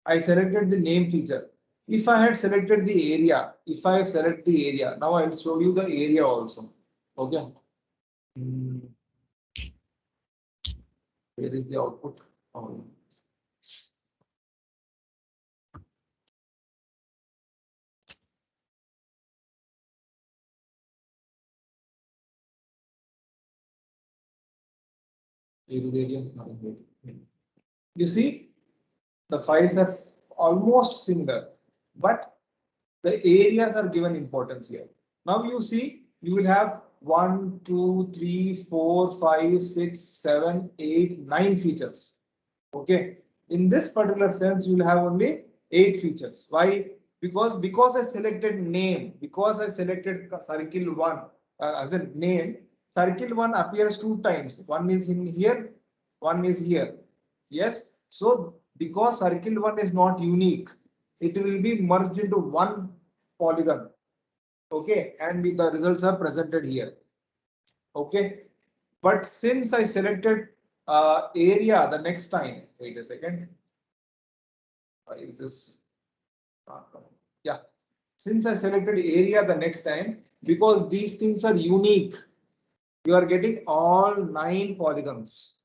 Speaker 1: I selected the name feature. If I had selected the area, if I have selected the area, now I'll show you the area also. Okay. Where is the output? Oh. You see, the files are almost similar, but the areas are given importance here. Now you see, you will have 1, 2, 3, 4, 5, 6, 7, 8, 9 features. Okay. In this particular sense, you will have only 8 features. Why? Because I selected name, because I selected circle 1 as a name, circle 1 appears 2 times. One is in here, one is here. Yes. So because circle 1 is not unique, it will be merged into one polygon. Okay, and the results are presented here. Okay, but since I selected area the next time, wait a second. Is this? Yeah, since I selected area the next time, because these things are unique, you are getting all 9 polygons.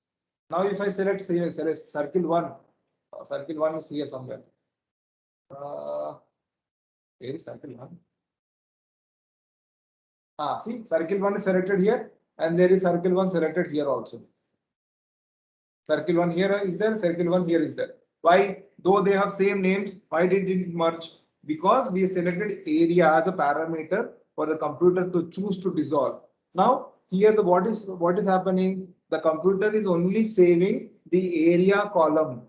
Speaker 1: Now, if I select circle 1, circle 1 is here somewhere. Where is circle 1? See, circle 1 is selected here, and there is circle 1 selected here also. Circle 1 here is there, circle 1 here is there. Why? Though they have same names, why did it merge? Because we selected area as a parameter for the computer to choose to dissolve. Now, here the what is happening? The computer is only saving the area column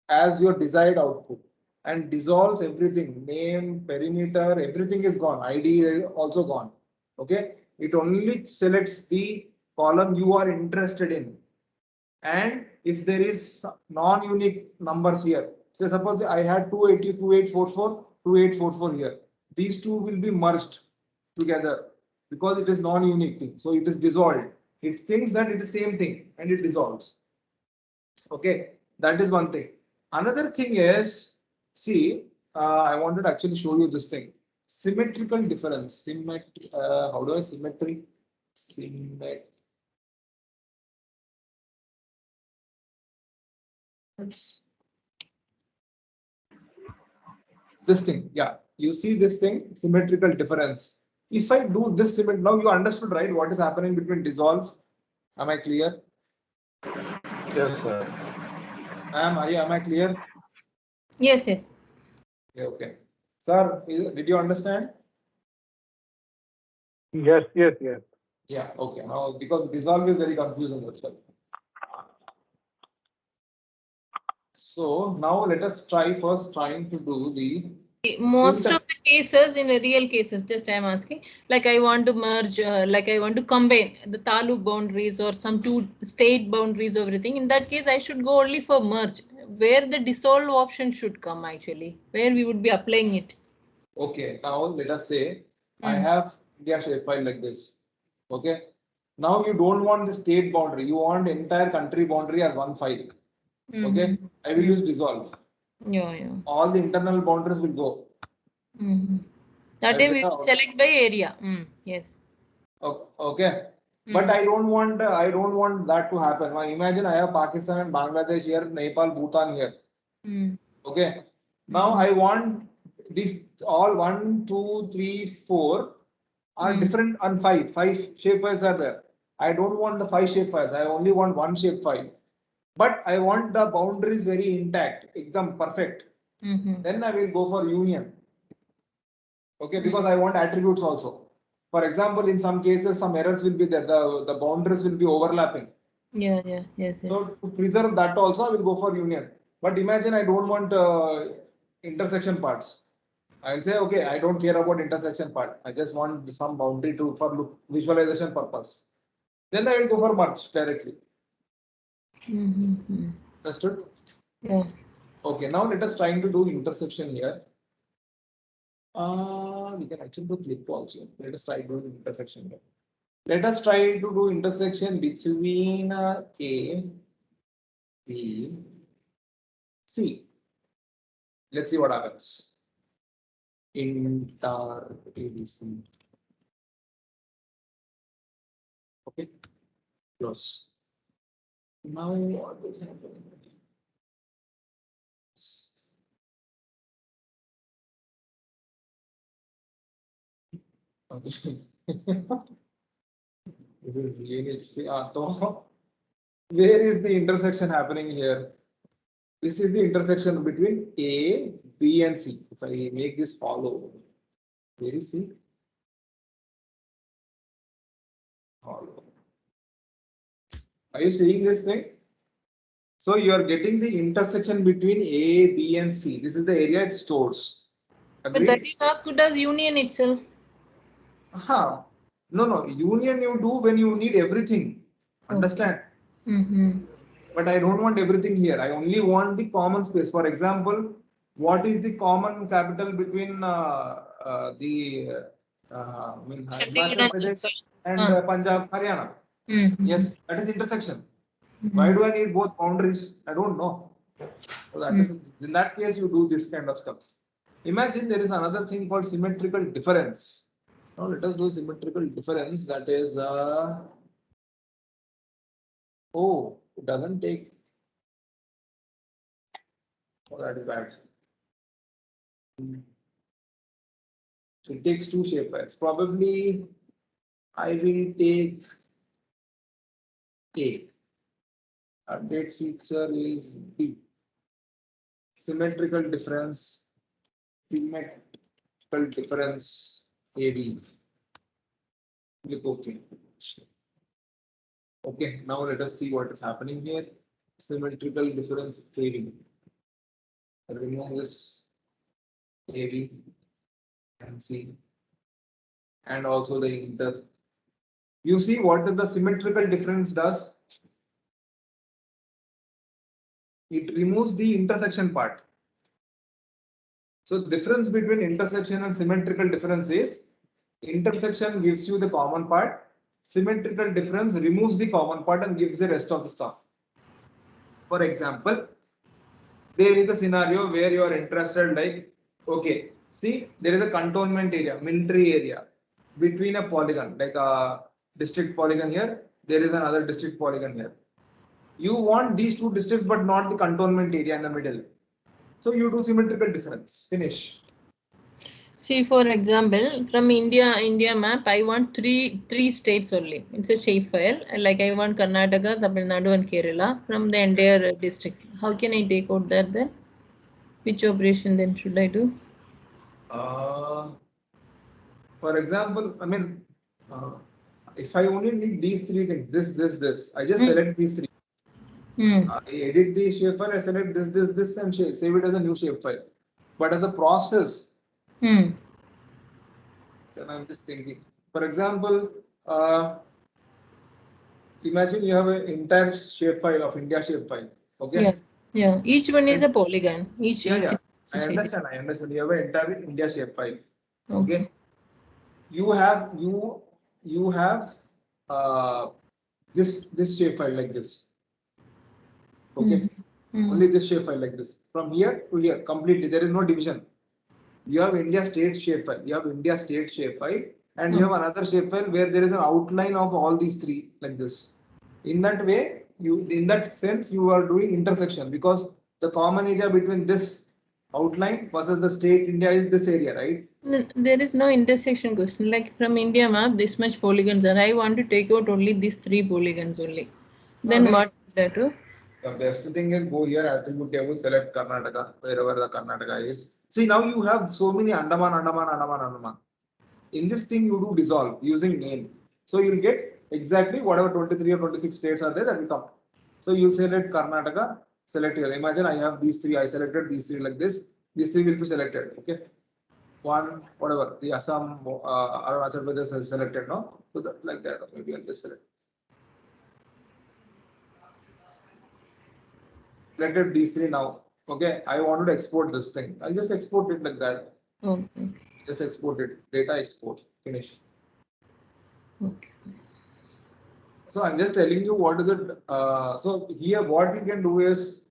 Speaker 1: as your desired output, and dissolves everything, name, perimeter, everything is gone, ID is also gone. Okay, it only selects the column you are interested in, and if there is non-unique numbers here, say suppose I had 280, 2844, 2844 here, these two will be merged together because it is non-unique thing, so it is dissolved. It thinks that it is same thing and it dissolves. Okay, that is one thing. Another thing is, see, I wanted to actually show you this thing. Symmetrical difference. How do I symmetry? This thing, yeah. You see this thing, symmetrical difference. If I do this symmetry, now you understood, right? What is happening between dissolve? Am I clear?
Speaker 3: Yes, sir.
Speaker 1: Am I clear?
Speaker 2: Yes, yes.
Speaker 1: Okay. Sir, did you understand?
Speaker 4: Yes, yes, yes.
Speaker 1: Yeah, okay. Now, because dissolve is very confusing, that's why. So now let us try first trying to do the
Speaker 2: Most of the cases, in real cases, just I am asking, like I want to merge, like I want to combine the taluk boundaries or some two state boundaries, everything. In that case, I should go only for merge, where the dissolve option should come actually, where we would be applying it.
Speaker 1: Okay, now let us say I have India shapefile like this. Okay, now you don't want the state boundary, you want entire country boundary as one file. Okay, I will use dissolve.
Speaker 2: Yeah, yeah.
Speaker 1: All the internal boundaries will go.
Speaker 2: That time we will select by area. Yes.
Speaker 1: Okay, but I don't want that to happen. Now imagine I have Pakistan and Bangladesh here, Nepal, Bhutan here. Okay, now I want these all 1, 2, 3, 4 are different, and five shapefiles are there. I don't want the 5 shapefiles. I only want one shapefile. But I want the boundaries very intact, ekdam perfect. Then I will go for union. Okay, because I want attributes also. For example, in some cases, some errors will be there. The boundaries will be overlapping.
Speaker 2: Yeah, yeah, yes, yes.
Speaker 1: So to preserve that also, I will go for union. But imagine I don't want intersection parts. I'll say, okay, I don't care about intersection part. I just want some boundary for visualization purpose. Then I will go for merge directly. Understood?
Speaker 2: Yeah.
Speaker 1: Okay, now let us trying to do intersection here. We can actually do clip also. Let us try doing intersection here. Let us try to do intersection between A, B, C. Let's see what happens. Inter ABC. Okay, close. Now what is happening? Okay. This is unique. So where is the intersection happening here? This is the intersection between A, B, and C. If I make this follow, where is C? Follow. Are you seeing this thing? So you are getting the intersection between A, B, and C. This is the area it stores.
Speaker 2: But that
Speaker 1: Agreed?
Speaker 2: is as good as union itself.
Speaker 1: Aha. No. Union you do when you need everything. Understand? But I don't want everything here. I only want the common space. For example, what is the common capital between Himachal Pradesh and Punjab, Haryana? Yes, that is intersection. Why do I need both boundaries? I don't know. So that is in that case you do this kind of stuff. Imagine there is another thing called symmetrical difference. Now let us do symmetrical difference. That is oh, it doesn't take. Oh, that is bad. It takes two shapefiles. Probably I will take A. Update feature is D. Symmetrical difference. Symmetrical difference AB. Click OK. Okay, now let us see what is happening here. Symmetrical difference AB. Remove this AB and C. And also the inter. You see what is the symmetrical difference does? It removes the intersection part. So the difference between intersection and symmetrical difference is intersection gives you the common part. Symmetrical difference removes the common part and gives the rest of the stuff. For example, there is a scenario where you are interested like, okay, see, there is a cantonment area, military area between a polygon, like a district polygon here, there is another district polygon here. You want these two districts, but not the cantonment area in the middle. So you do symmetrical difference. Finish.
Speaker 2: See, for example, from India map, I want three states only. It's a shapefile. Like I want Karnataka, Tamil Nadu, and Kerala from the entire districts. How can I take out that then? Which operation then should I do?
Speaker 1: For example, I mean, if I only need these three things, this, I just select these three. I edit the shapefile, I select this, and save it as a new shapefile. But as a process, then I'm just thinking. For example, imagine you have an entire shapefile of India shapefile. Okay.
Speaker 2: Yeah. Each one is a polygon. Each.
Speaker 1: I understand. You have an entire India shapefile. Okay. You have this shapefile like this. Okay. Only this shapefile like this. From here to here, completely. There is no division. You have India state shapefile. You have India state shapefile, and you have another shapefile where there is an outline of all these three like this. In that way, in that sense, you are doing intersection because the common area between this outline versus the state India is this area, right?
Speaker 2: There is no intersection question. Like from India map, this much polygons are. I want to take out only these three polygons only. Then what should I do?
Speaker 1: The best thing is go here, attribute table, select Karnataka, wherever the Karnataka is. See, now you have so many Andaman. In this thing, you do dissolve using name. So you'll get exactly whatever 23 or 26 states are there that will come. So you select Karnataka, select here. Imagine I have these three, I selected these three like this. These three will be selected. Okay. One, whatever, the Assam, Arunachal Pradesh is selected, no? So that, like that, maybe I'll just select. Selected these three now. Okay, I wanted to export this thing. I'll just export it like that.
Speaker 2: Okay.
Speaker 1: Just export it. Data export. Finish.
Speaker 2: Okay.
Speaker 1: So I'm just telling you what is it. So here what we can do is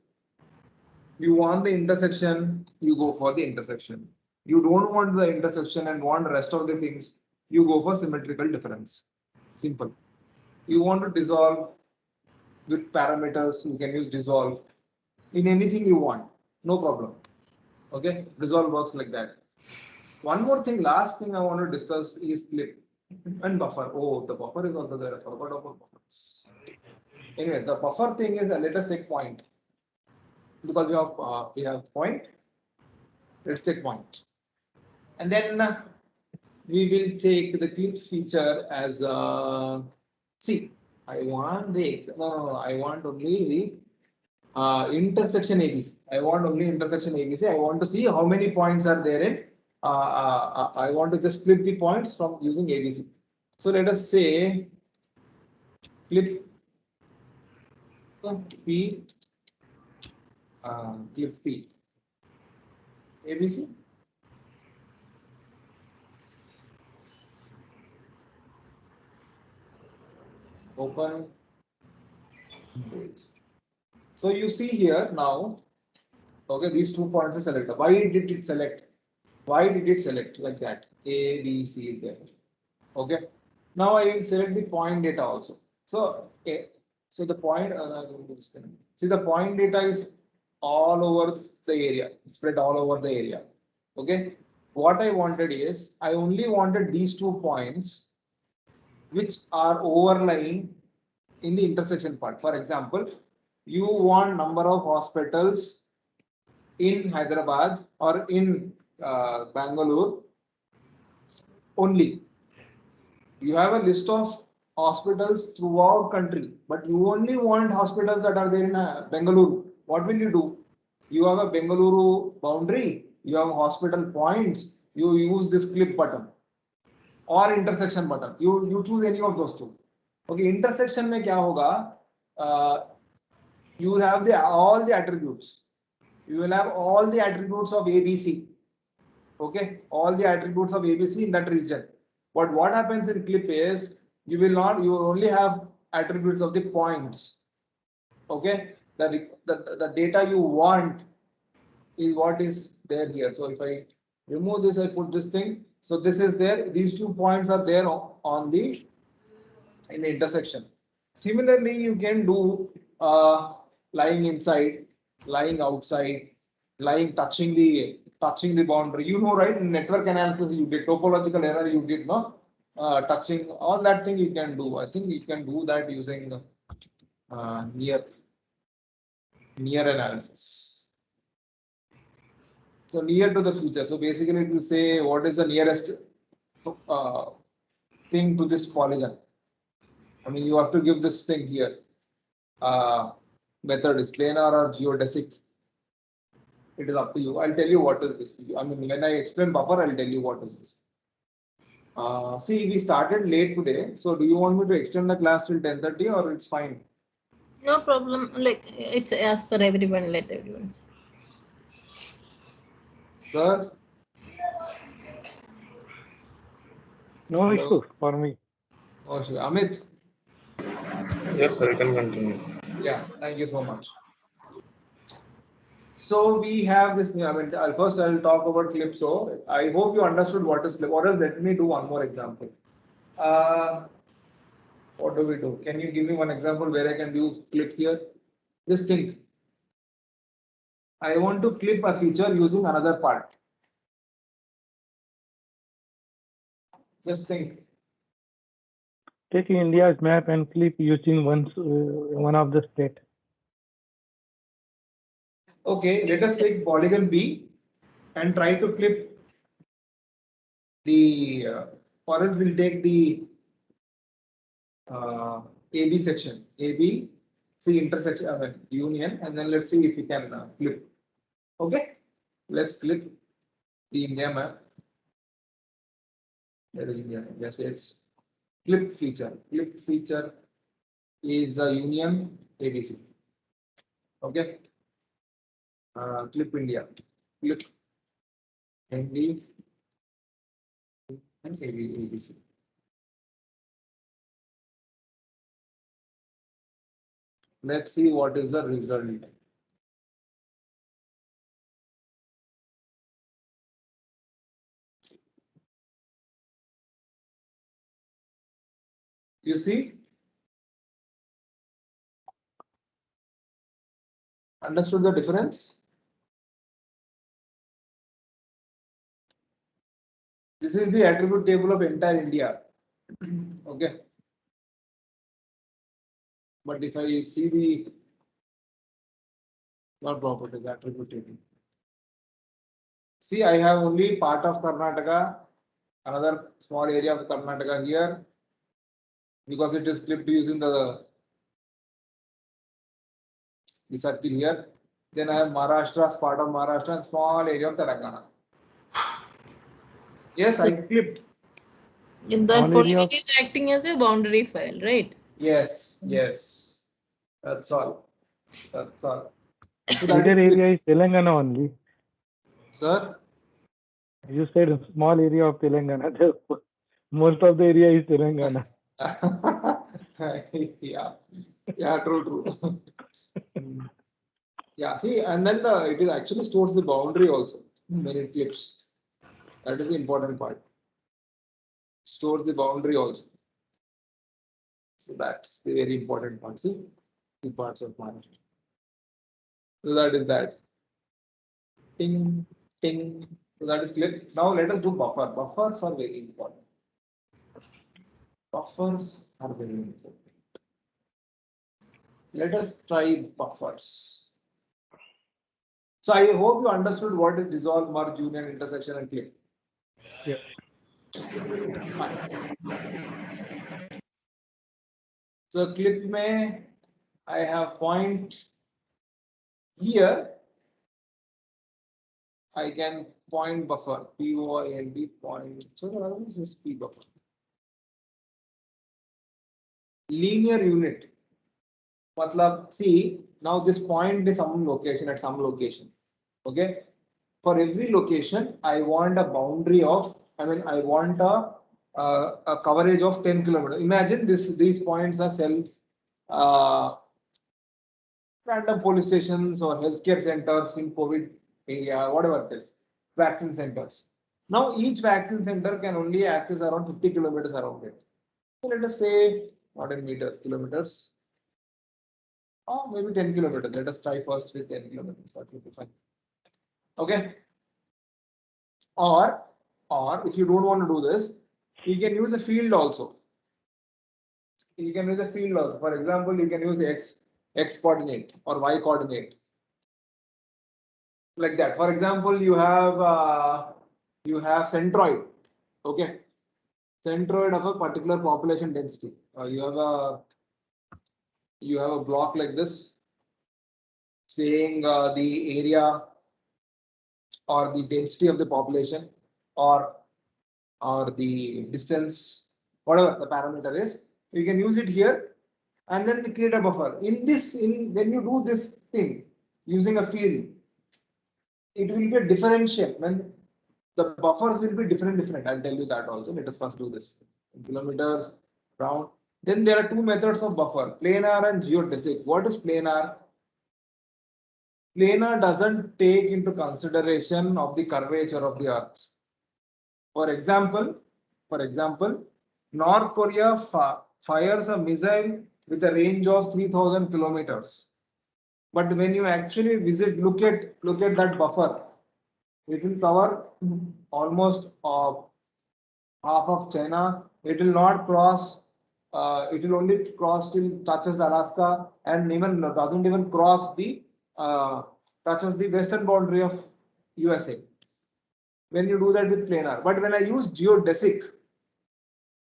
Speaker 1: you want the intersection, you go for the intersection. You don't want the intersection and want the rest of the things, you go for symmetrical difference. Simple. You want to dissolve with parameters, you can use dissolve in anything you want, no problem. Okay, dissolve works like that. One more thing, last thing I want to discuss is clip. And buffer. Oh, the buffer is also there. I forgot about buffer. Anyway, the buffer thing is let us take point because we have point. Let's take point, and then we will take the clip feature as see. I want the no. I want only the intersection ABC. I want only intersection ABC. I want to see how many points are there in. I want to just split the points from using ABC. So let us say clip P, clip P, ABC. Open. So you see here now, okay, these 2 points are selected. Why did it select? Why did it select like that? A, B, C is there. Okay. Now I will select the point data also. So, so the point, see the point data is all over the area, spread all over the area. Okay. What I wanted is, I only wanted these 2 points which are overlying in the intersection part. For example, you want number of hospitals in Hyderabad or in Bangalore only. You have a list of hospitals throughout country, but you only want hospitals that are there in Bangalore. What will you do? You have a Bengaluru boundary, you have hospital points, you use this clip button or intersection button. You choose any of those two. Okay, intersection में क्या होगा? You will have all the attributes. You will have all the attributes of ABC. Okay, all the attributes of ABC in that region. But what happens in clip is you will only have attributes of the points. Okay, the data you want is what is there here. So if I remove this, I put this thing. So this is there. These 2 points are there on the in the intersection. Similarly, you can do lying inside, lying outside, lying touching the boundary. You know, right? In network analysis, you did topological error. You did no touching all that thing. You can do. I think you can do that using near analysis. So near to the future. So basically, it will say what is the nearest thing to this polygon. I mean, you have to give this thing here. Method is planar or geodesic. It is up to you. I'll tell you what is this. I mean, when I explain buffer, I'll tell you what is this. See, we started late today. So do you want me to extend the class till 10:30 or it's fine?
Speaker 2: No problem. Like it's as per everyone. Let everyone see.
Speaker 1: Sir?
Speaker 4: No issue for me.
Speaker 1: Oh, sure. Amit?
Speaker 3: Yes, sir, you can continue.
Speaker 1: Yeah, thank you so much. So we have this. I mean, first I'll talk about clip. So I hope you understood what is clip. Or else let me do one more example. What do we do? Can you give me one example where I can do clip here? Just think. I want to clip a feature using another part. Just think.
Speaker 4: Take India's map and clip using one of the state.
Speaker 1: Okay, let us take polygon B and try to clip the, or else we'll take the AB section, AB, C intersection, union, and then let's see if we can clip. Okay, let's clip the India map. There is India. Yes, it's clip feature. Clip feature is a union ABC. Okay, clip India. Clip ND and ABC. Let's see what is the result. You see? Understood the difference? This is the attribute table of entire India. Okay. But if I see the not property attribute table. See, I have only part of Karnataka, another small area of Karnataka here, because it is clipped using the circle here. Then I have Maharashtra, part of Maharashtra, and small area of Telangana. Yes, I clipped.
Speaker 2: In that
Speaker 4: All area
Speaker 2: polygon
Speaker 4: of-
Speaker 2: is acting as a boundary file, right?
Speaker 1: Yes, yes. That's all. That's all. So that
Speaker 4: bigger
Speaker 1: is
Speaker 4: area
Speaker 1: clipped.
Speaker 4: is Telangana only.
Speaker 1: Sir.
Speaker 4: You said a small area of Telangana. Most of the area is Telangana.
Speaker 1: Yeah, yeah, true. Yeah, see, and then it is actually stores the boundary also when it clips. That is the important part. Stores the boundary also. So that's the very important part. See, the parts of management. So that is that. Ting, ting. So that is clear. Now let us do buffer. Buffers are very important. Buffers are very important. Let us try buffers. So I hope you understood what is dissolve, merge, union, intersection, and clip.
Speaker 4: Yeah.
Speaker 1: Fine. So clip may I have point here. I can point buffer POINT point. So what is this P buffer? Linear unit. Matlab, see now this point is some location at some location. Okay. For every location, I want a boundary of. I mean, I want a coverage of 10 kilometers. Imagine this. These points are cells. Random police stations or healthcare centers in COVID area, whatever it is, vaccine centers. Now each vaccine center can only access around 50 kilometers around it. So let us say not in meters, kilometers, or maybe 10 kilometers. Let us try first with 10 kilometers. That will be fine. Okay. Or if you don't want to do this, you can use a field also. You can use a field also. For example, you can use x coordinate or y coordinate. Like that. For example, you have centroid. Okay, centroid of a particular population density. You have a block like this, saying the area or the density of the population or the distance, whatever the parameter is. You can use it here, and then create a buffer. When you do this thing using a field, it will be a differential when the buffers will be different. I'll tell you that also. Let us first do this. In kilometers, round. Then there are two methods of buffer, planar and geodesic. What is planar? Planar doesn't take into consideration of the curvature of the earth. For example, North Korea fires a missile with a range of 3,000 kilometers. But when you actually visit, look at that buffer. It will cover almost half of China. It will not cross. It will only cross till touches Alaska, and even doesn't even cross the touches the western boundary of USA. When you do that with planar, but when I use geodesic,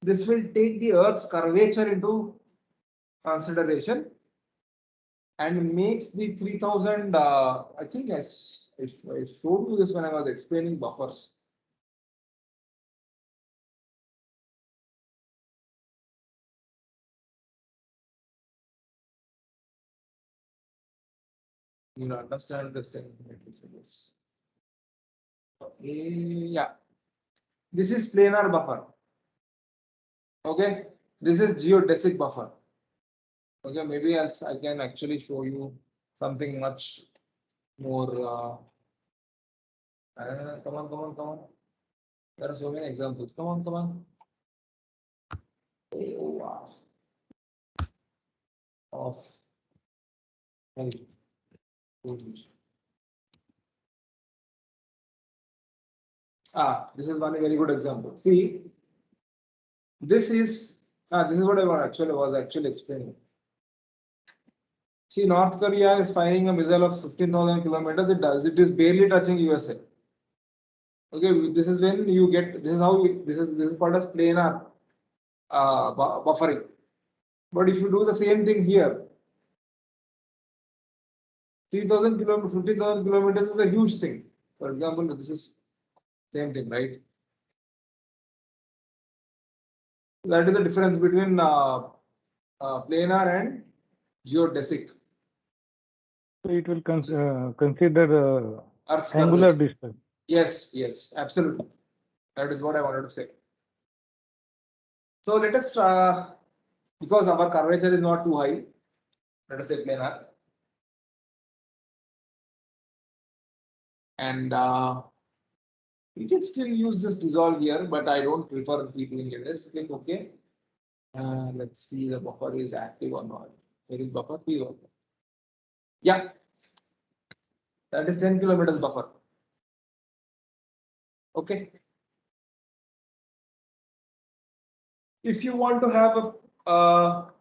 Speaker 1: this will take the Earth's curvature into consideration and makes the 3,000. I think I showed you this when I was explaining buffers. You understand this thing. Yeah, this is planar buffer. Okay, this is geodesic buffer. Okay, maybe else I can actually show you something much more. Come on. There are so many examples. Come on. Oh, wow. Of this is one very good example. See, this is what I was actually explaining. See, North Korea is firing a missile of 15,000 kilometers. It is barely touching USA. Okay, this is when you get. This is how this is called as planar buffering. But if you do the same thing here, 3,000 kilometers, 15,000 kilometers is a huge thing. For example, this is same thing, right? That is the difference between planar and geodesic.
Speaker 4: So it will consider
Speaker 1: Earth's
Speaker 4: angular
Speaker 1: curvature.
Speaker 4: distance.
Speaker 1: Yes, absolutely. That is what I wanted to say. So let us try, because our curvature is not too high, let us say planar. And we can still use this dissolve here, but I don't prefer keeping it as thing. Okay. Let's see the buffer is active or not. Where is buffer? Yeah, that is 10 kilometers buffer. Okay. If you want to have a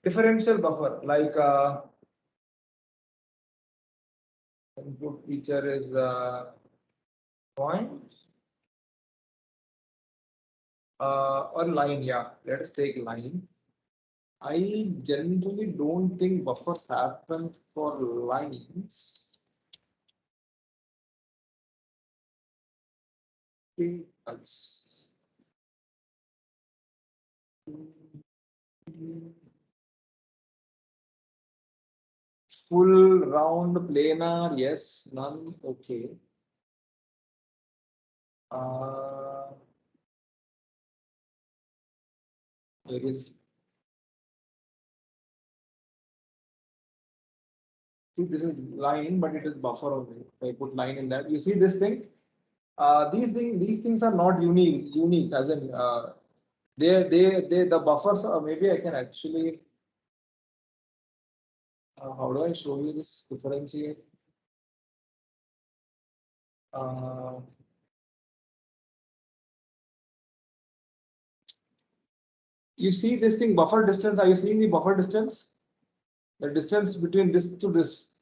Speaker 1: differential buffer, like input feature is point or line, yeah. Let us take line. I generally don't think buffers happen for lines. Full round planar, yes, none, okay. There is. See, this is line, but it is buffer only. If I put line in that, you see this thing. These things are not unique. As in, the buffers. Maybe I can actually. How do I show you this differentiate? You see this thing, buffer distance. Are you seeing the buffer distance? The distance between this to this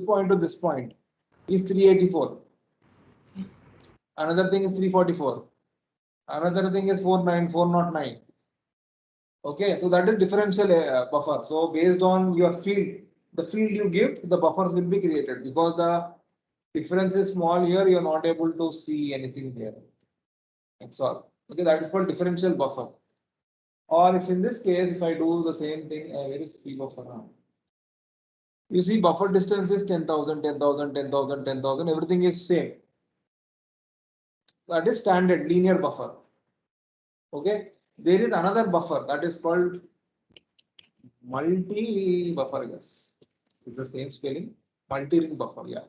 Speaker 1: point to this point is 384. Another thing is 344. Another thing is 409. Okay, so that is differential buffer. So based on your field, the field you give, the buffers will be created because the difference is small here. You are not able to see anything here. That's all. Okay, that is called differential buffer. Or if in this case, if I do the same thing, where is P buffer now? You see buffer distance is 10,000, 10,000, 10,000, 10,000, everything is same. That is standard linear buffer. Okay, there is another buffer that is called multi buffer, yes. It's the same spelling, multi-ring buffer, yeah.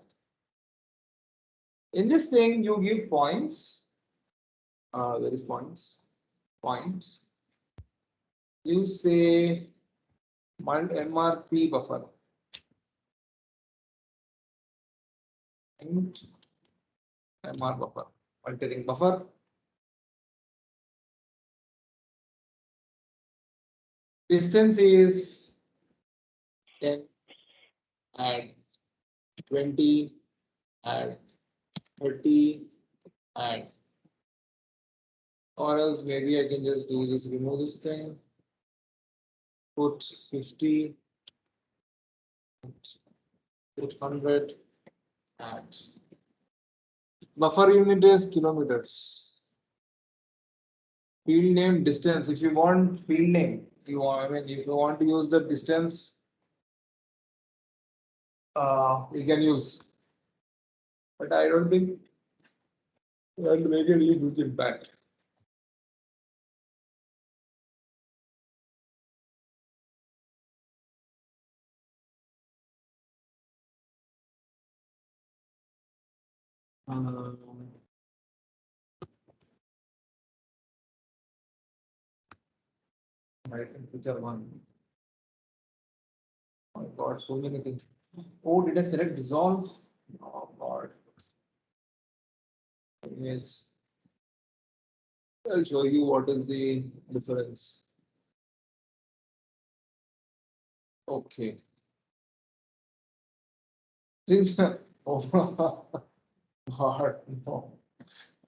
Speaker 1: In this thing, you give points. Where is points? Points. You say MRP buffer. And MR buffer, multi-ring buffer. Distance is 10, add 20, add 30, add. Or else maybe I can just do this, remove this thing, put 50, put 100, add. Buffer unit is kilometers. Field name distance. If you want field name, if you want to use the distance, you can use. But I don't think that will make a really huge impact. Right, feature one. Oh my God, so many things. Oh, did I select dissolve? Oh God. Yes. I'll show you what is the difference. Okay. Since oh God, no,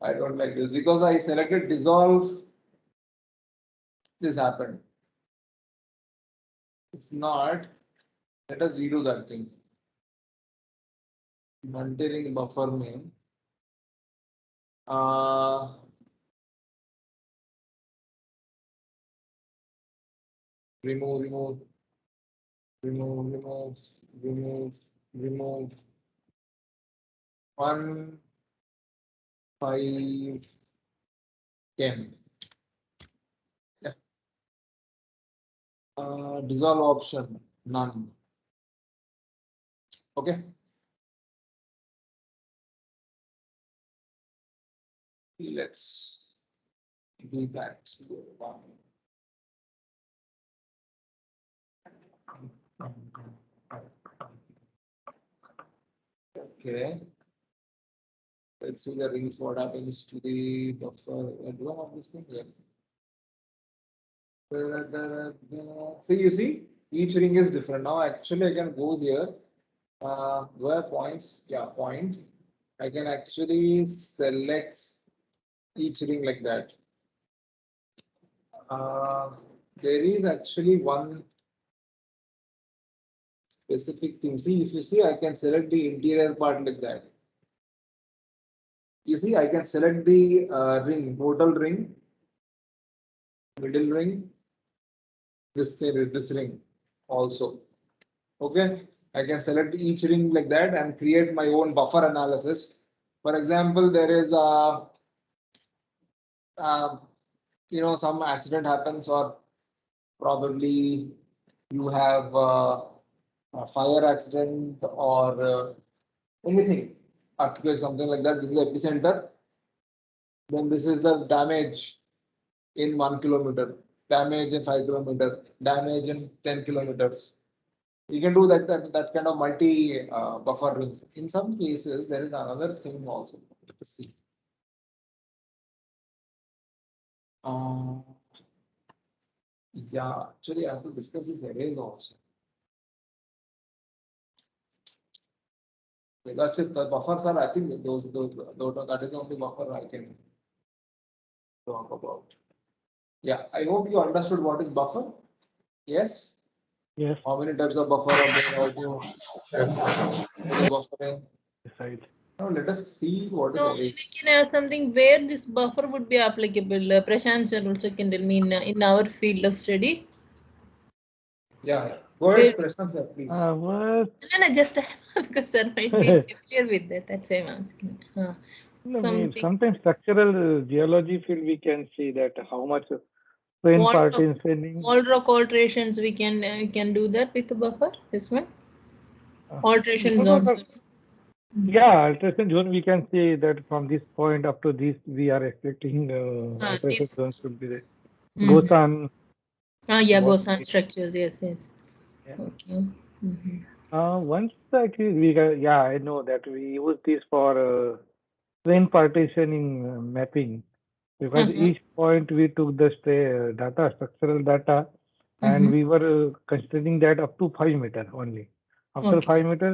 Speaker 1: I don't like this because I selected dissolve. This happened. If not, let us redo that thing. Maintaining buffer name. Remove, remove, remove, remove, remove, remove. 1, 5, 10. Yeah. Dissolve option, none. Okay. Let's do that. Okay. Let's see the rings. What happens to the buffer? Do I have this thing? Yeah. See, you see, each ring is different. Now, actually, I can go here. Where points? Yeah, point. I can actually select each ring like that. There is actually one specific thing. See, if you see, I can select the interior part like that. You see, I can select the ring, total ring, middle ring, this ring also. Okay, I can select each ring like that and create my own buffer analysis. For example, there is uh, some accident happens, or probably you have a fire accident or anything, earthquake, something like that. This is epicenter. Then this is the damage in 1 kilometer, damage in 5 kilometers, damage in 10 kilometers. You can do that kind of multi buffer rings. In some cases, there is another thing also. Let's see. Yeah, actually, I have to discuss this arrays also. Okay, that's it. The buffers are, I think, those that is the only buffer I can talk about. Yeah, I hope you understood what is buffer. Yes.
Speaker 4: Yes.
Speaker 1: How many types of buffer are there? How to
Speaker 3: Yes.
Speaker 1: buffering?
Speaker 4: Right.
Speaker 1: Now let us see what is
Speaker 2: So,
Speaker 1: arrays.
Speaker 2: we can ask something where this buffer would be applicable. Prashant sir also can tell me in our field of study.
Speaker 1: Yeah. Go
Speaker 2: Where,
Speaker 1: ahead, Prashant sir, please.
Speaker 4: What?
Speaker 2: no, just because sir might be familiar with that. That's why I'm asking.
Speaker 4: No, I mean,
Speaker 2: Something.
Speaker 4: sometimes structural geology field we can see that how much strain
Speaker 2: Wall rock,
Speaker 4: partitioning.
Speaker 2: wall rock alterations, we can do that with the buffer. This one. Alteration
Speaker 4: No, no,
Speaker 2: zones.
Speaker 4: no. Yeah, alteration zone we can say that from this point up to this we are expecting alteration
Speaker 2: This.
Speaker 4: zone should be there.
Speaker 2: Mhm.
Speaker 4: Gosan.
Speaker 2: Yeah,
Speaker 4: What?
Speaker 2: Gosan structures. Yes, yes.
Speaker 4: Yeah.
Speaker 2: Okay.
Speaker 4: Once actually yeah, I know that we use this for strain partitioning mapping because each point we took the data, structural data, and we were considering that up to 5 meter only. After
Speaker 2: Okay.
Speaker 4: 5 meter,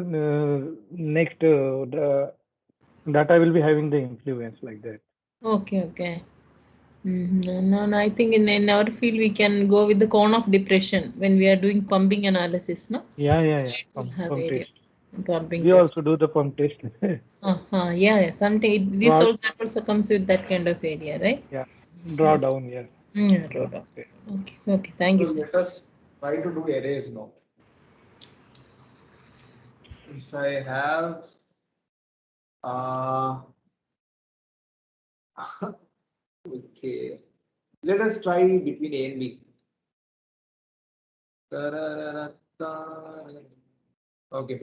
Speaker 4: next the data will be having the influence like that.
Speaker 2: Okay, okay. No, I think in our field we can go with the cone of depression when we are doing pumping analysis, no?
Speaker 4: Yeah, yeah,
Speaker 2: So
Speaker 4: yeah.
Speaker 2: it will have
Speaker 4: Pump
Speaker 2: area
Speaker 4: test.
Speaker 2: pumping
Speaker 4: We
Speaker 2: test.
Speaker 4: also do the pump test.
Speaker 2: Yeah. Something this
Speaker 4: Draw,
Speaker 2: also that also comes with that kind of area, right?
Speaker 4: yeah, draw
Speaker 2: Yes.
Speaker 4: down, yeah.
Speaker 2: Yeah, right. Okay. Thank
Speaker 1: So
Speaker 2: you, sir.
Speaker 1: let us try to do arrays now. If I have okay, let us try between A and B. Okay,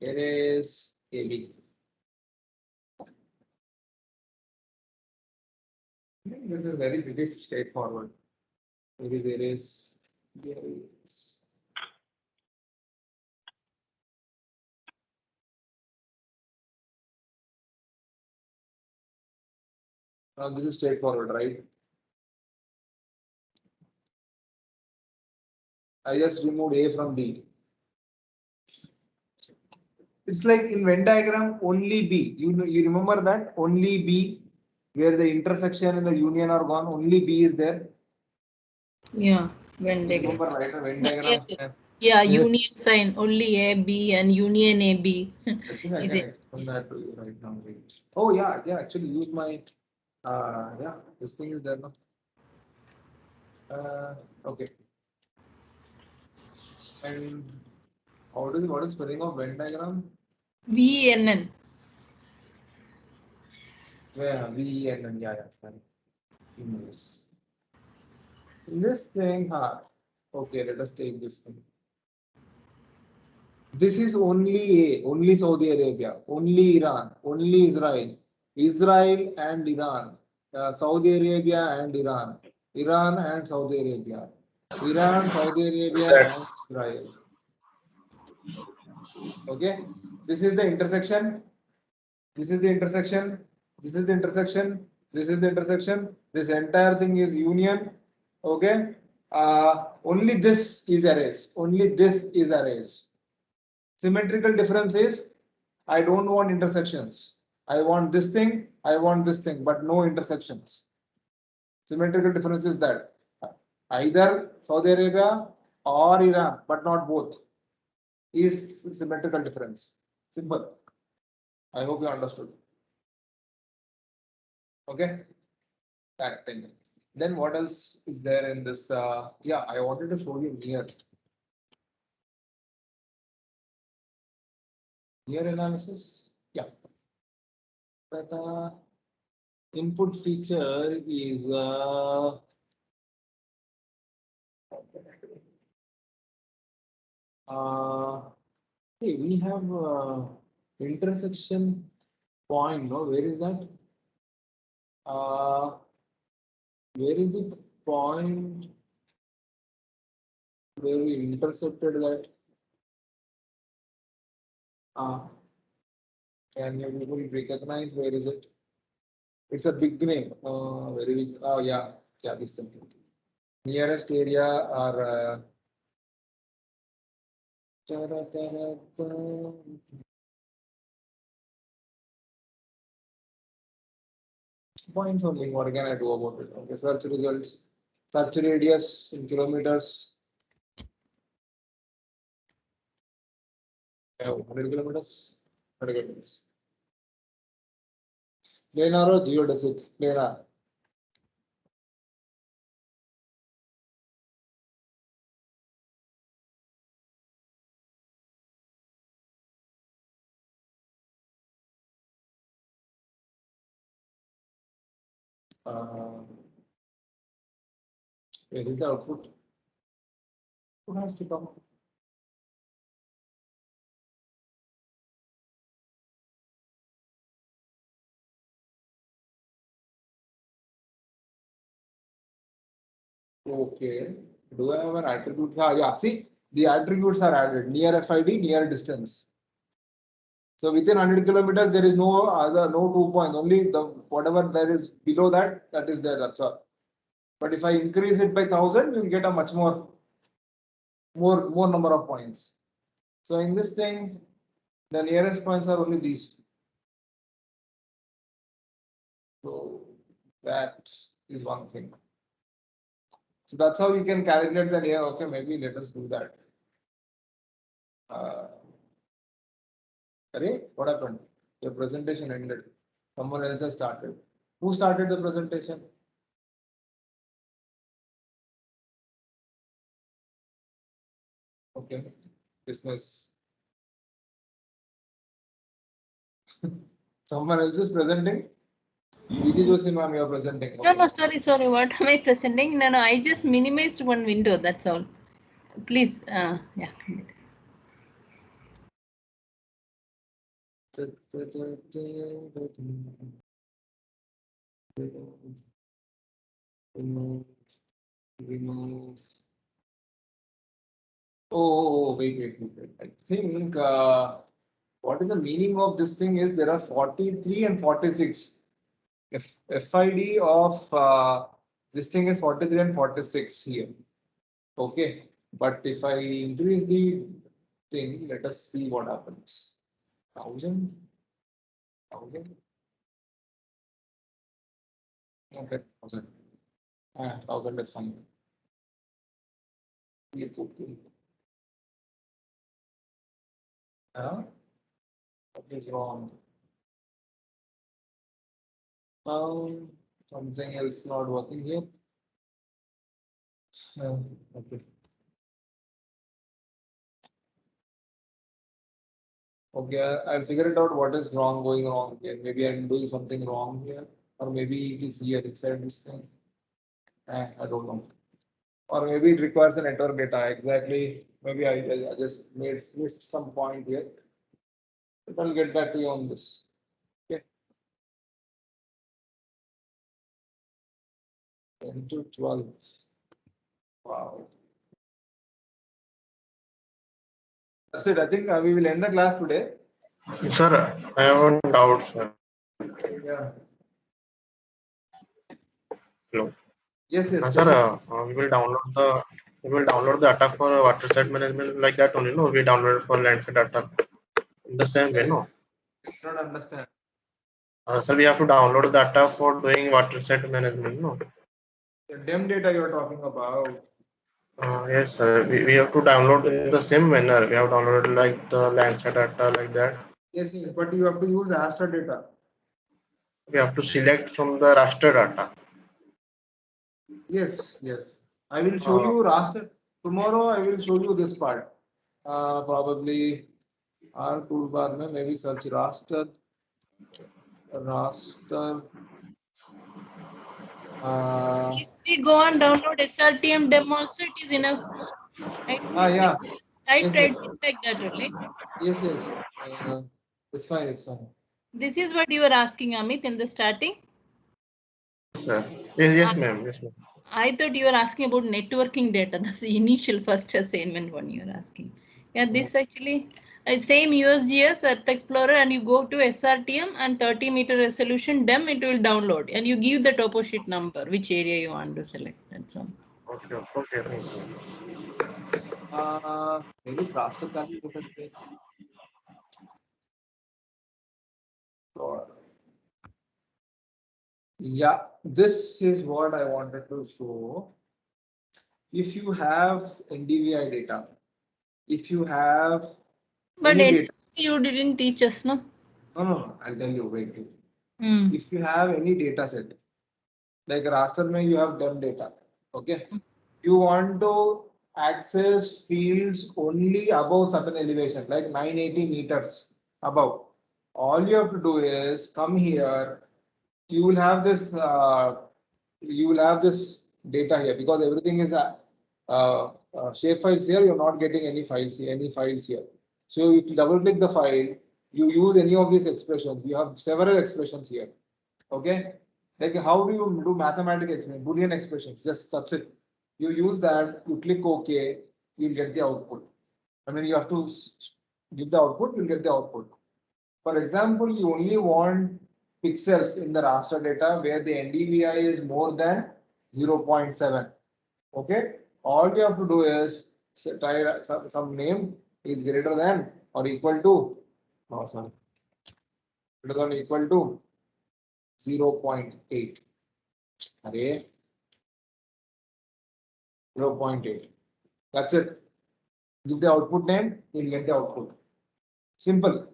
Speaker 1: arrays AB. This is very pretty straightforward. Maybe there is. Now this is straightforward, right? I just removed A from D. It's like in Venn diagram, only B. You remember that? Only B, where the intersection and the union are gone, only B is there.
Speaker 2: Yeah, Venn
Speaker 1: You
Speaker 2: diagram.
Speaker 1: remember, right? A Venn diagram.
Speaker 2: Yes, yes. Yeah,
Speaker 4: Yes.
Speaker 2: union sign, only A, B, and union A, B.
Speaker 1: I think I
Speaker 2: Is
Speaker 1: can
Speaker 2: it?
Speaker 1: explain that to you right now. Wait. Oh yeah, yeah. Actually, use my. Yeah. This thing is there now. Okay. And what is spelling of Venn diagram?
Speaker 2: VNN.
Speaker 1: Yeah, V and yeah, sorry. Yes. In this thing, okay, let us take this thing. This is only only Saudi Arabia, only Iran, only Israel, Israel and Iran, Saudi Arabia and Iran, Iran and Saudi Arabia, Iran, Saudi Arabia and
Speaker 3: That's
Speaker 1: Israel. Okay, this is the intersection. This is the intersection. This is the intersection. This is the intersection. This entire thing is union. Okay. Only this is erased. Only this is erased. Symmetrical difference is I don't want intersections. I want this thing. I want this thing, but no intersections. Symmetrical difference is that either Saudi Arabia or Iran, but not both, is symmetrical difference. Simple. I hope you understood. Okay. That thing. Then what else is there in this? Yeah, I wanted to show you near analysis. Yeah. But input feature is hey, we have intersection point. No, where is that? Where is the point where we intercepted that? Can you people recognize where is it? It's a big name. Very big. Oh yeah, yeah, this thing. Nearest area are. Points only. What can I do about it? Okay, search results. Search radius in kilometers. 100 kilometers. 100 kilometers. Planar or geodesic? Planar. Where is the output? Who has to come? Okay. Do I have an attribute? Yeah, yeah. See, the attributes are added. Near FID, near distance. So within 100 kilometers, there is no other, no 2 points. Only the whatever there is below that, that is there. That's all. But if I increase it by 1,000, you'll get a much more number of points. So in this thing, the nearest points are only these two. So that is one thing. So that's how you can calculate the near. Okay, maybe let us do that. What happened? Your presentation ended. Someone else has started. Who started the presentation? Okay, business. Someone else is presenting. VG Joshi ma'am, you are presenting.
Speaker 2: No,
Speaker 1: Okay.
Speaker 2: no, sorry. What am I presenting? No, I just minimized one window. That's all. Please, yeah.
Speaker 1: Remove. Wait. I think what is the meaning of this thing is there are 43 and 46. FID of this thing is 43 and 46 here. Okay, but if I increase the thing, let us see what happens. 1000. Okay, 1000. 1000 is fine. What is wrong? Something else not working here. Okay. Okay, I'll figure it out what is wrong going wrong here. Maybe I'm doing something wrong here, or maybe it is here inside this thing. I don't know. Or maybe it requires a network data. Exactly. Maybe I just missed some point here. But I'll get back to you on this. Okay. 10 to 12. Wow. That's it. I think we will end the class today.
Speaker 3: Sir, I have one doubt, sir.
Speaker 1: Yeah.
Speaker 3: Hello.
Speaker 1: Yes, yes.
Speaker 3: Sir, we will download the data for water set management like that only. No, we download for land set data in the same way. No.
Speaker 1: I don't understand.
Speaker 3: Sir, we have to download the data for doing water set management. No.
Speaker 1: The DEM data you're talking about.
Speaker 3: Yes, sir. We have to download in the same manner. We have downloaded like the Landsat data like that.
Speaker 1: Yes, yes, but you have to use raster data.
Speaker 3: We have to select from the raster data.
Speaker 1: Yes, yes. I will show you raster. Tomorrow I will show you this part. Probably our toolbar mein maybe search raster. Raster.
Speaker 2: If we go and download SRTM demo also, it is enough.
Speaker 1: Yeah.
Speaker 2: I
Speaker 1: Yes,
Speaker 2: tried
Speaker 1: yes.
Speaker 2: it like that only.
Speaker 1: Yes, yes. It's fine, it's fine.
Speaker 2: This is what you were asking, Amit, in the starting.
Speaker 3: Sir. Yes, ma'am. Yes, ma'am.
Speaker 2: I thought you were asking about networking data. That's the initial first assignment one you were asking. Yeah, this actually, same USGS Earth Explorer, and you go to SRTM and 30-meter resolution DEM, it will download. And you give the topo sheet number, which area you want to select. That's all.
Speaker 3: Okay, okay. Thank you.
Speaker 1: Maybe raster calculator. Yeah, this is what I wanted to show. If you have NDVI data, if you have
Speaker 2: But
Speaker 1: any data,
Speaker 2: you didn't teach us, no?
Speaker 1: no, I'll tell you, wait.
Speaker 2: Mm.
Speaker 1: If you have any data set, like raster mein you have DEM data, okay? You want to access fields only above certain elevation, like 980 meters above. All you have to do is come here. You will have this. You will have this data here because everything is shape files here. You're not getting any files here. So if you double click the file, you use any of these expressions. You have several expressions here. Okay, like how do you do mathematical expression, Boolean expressions? Just that's it. You use that. You click OK. You'll get the output. I mean, you have to give the output. You'll get the output. For example, you only want pixels in the raster data where the NDVI is more than 0.7. Okay, all you have to do is try some name is greater than or equal to, greater than or equal to 0.8. Array 0.8. That's it. Give the output name, you'll get the output. Simple.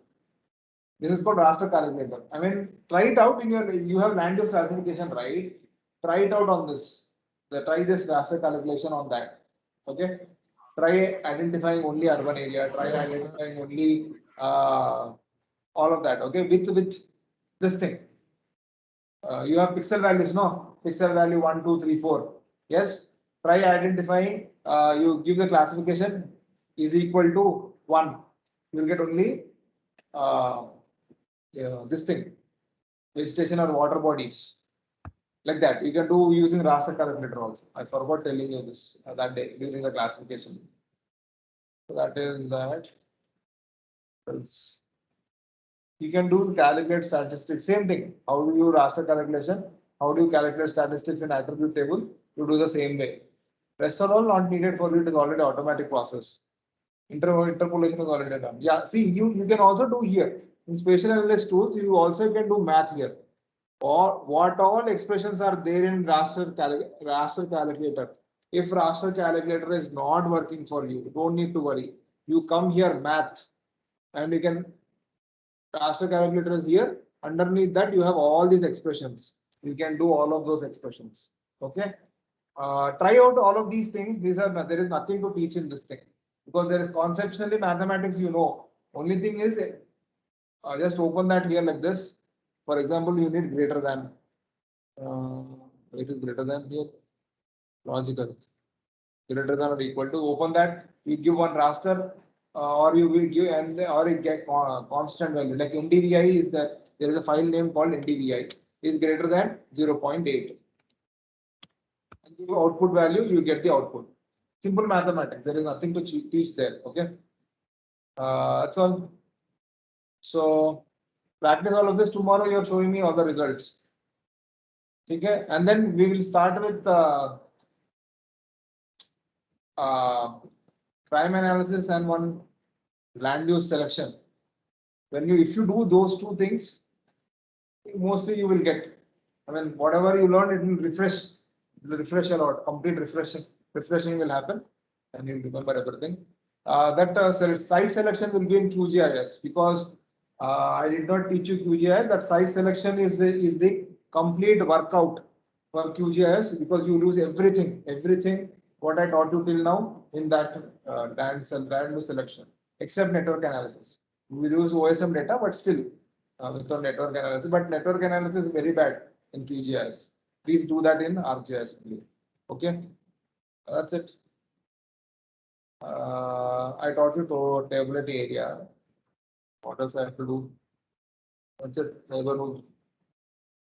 Speaker 1: This is called raster calculator. I mean, try it out in you have land use classification, right? Try it out on this. Try this raster calculation on that. Okay. Try identifying only urban area. Try identifying only all of that. Okay. With this thing. You have pixel values, no? Pixel value 1, 2, 3, 4. Yes. Try identifying. You give the classification is equal to 1. You will get only this thing, vegetation or water bodies, like that. You can do using raster calculator also. I forgot telling you this that day during the classification. So that is that. Else. You can do the calculate statistics. Same thing. How do you raster calculation? How do you calculate statistics in attribute table? You do the same way. Rest are all not needed for you. It is already automatic process. Interpolation is already done. Yeah. See, you can also do here in spatial analysis tools. You also can do math here. Or what all expressions are there in raster calculator. If raster calculator is not working for you, don't need to worry. You come here math, and you can raster calculator is here. Underneath that, you have all these expressions. You can do all of those expressions. Okay. Try out all of these things. There is nothing to teach in this thing because there is conceptually mathematics. Only thing is just open that here like this. For example, you need greater than. It is greater than here. Logical. Greater than or equal to. Open that. You give one raster, or you will give or you get constant value. Like NDVI is that there is a file name called NDVI is greater than 0.8. And give output value, you get the output. Simple mathematics. There is nothing to teach there. Okay. That's all. So practice all of this tomorrow. You're showing me all the results. Okay. And then we will start with crime analysis and one land use selection. If you do those two things, mostly you will get. I mean, whatever you learn, it will refresh. It will refresh a lot. Complete refreshing will happen, and you'll remember everything. Site selection will be in QGIS because I did not teach you QGIS. That site selection is the complete workout for QGIS because you lose everything what I taught you till now in that land use selection, except network analysis. We use OSM data, but still without network analysis. But network analysis is very bad in QGIS. Please do that in ArcGIS. Okay, that's it. I taught you to tabulate area. What else I have to do? That's it. Neighborhood.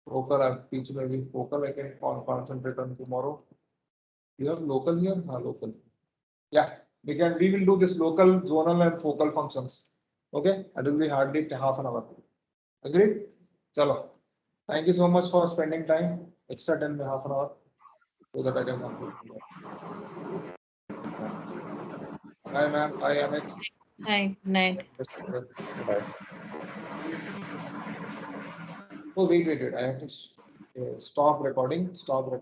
Speaker 1: Local, I'll teach maybe local. I can concentrate on tomorrow. You have local here? Local. Yeah, we will do this local, zonal, and focal functions. Okay, that will be hardly half an hour. Agreed? Chalo. Thank you so much for spending time. Extra 10 half an hour so that I can complete. Hi, ma'am. Hi, Amit.
Speaker 2: Hi, night.
Speaker 3: Bye.
Speaker 1: Oh, wait. I have to stop recording. Stop recording.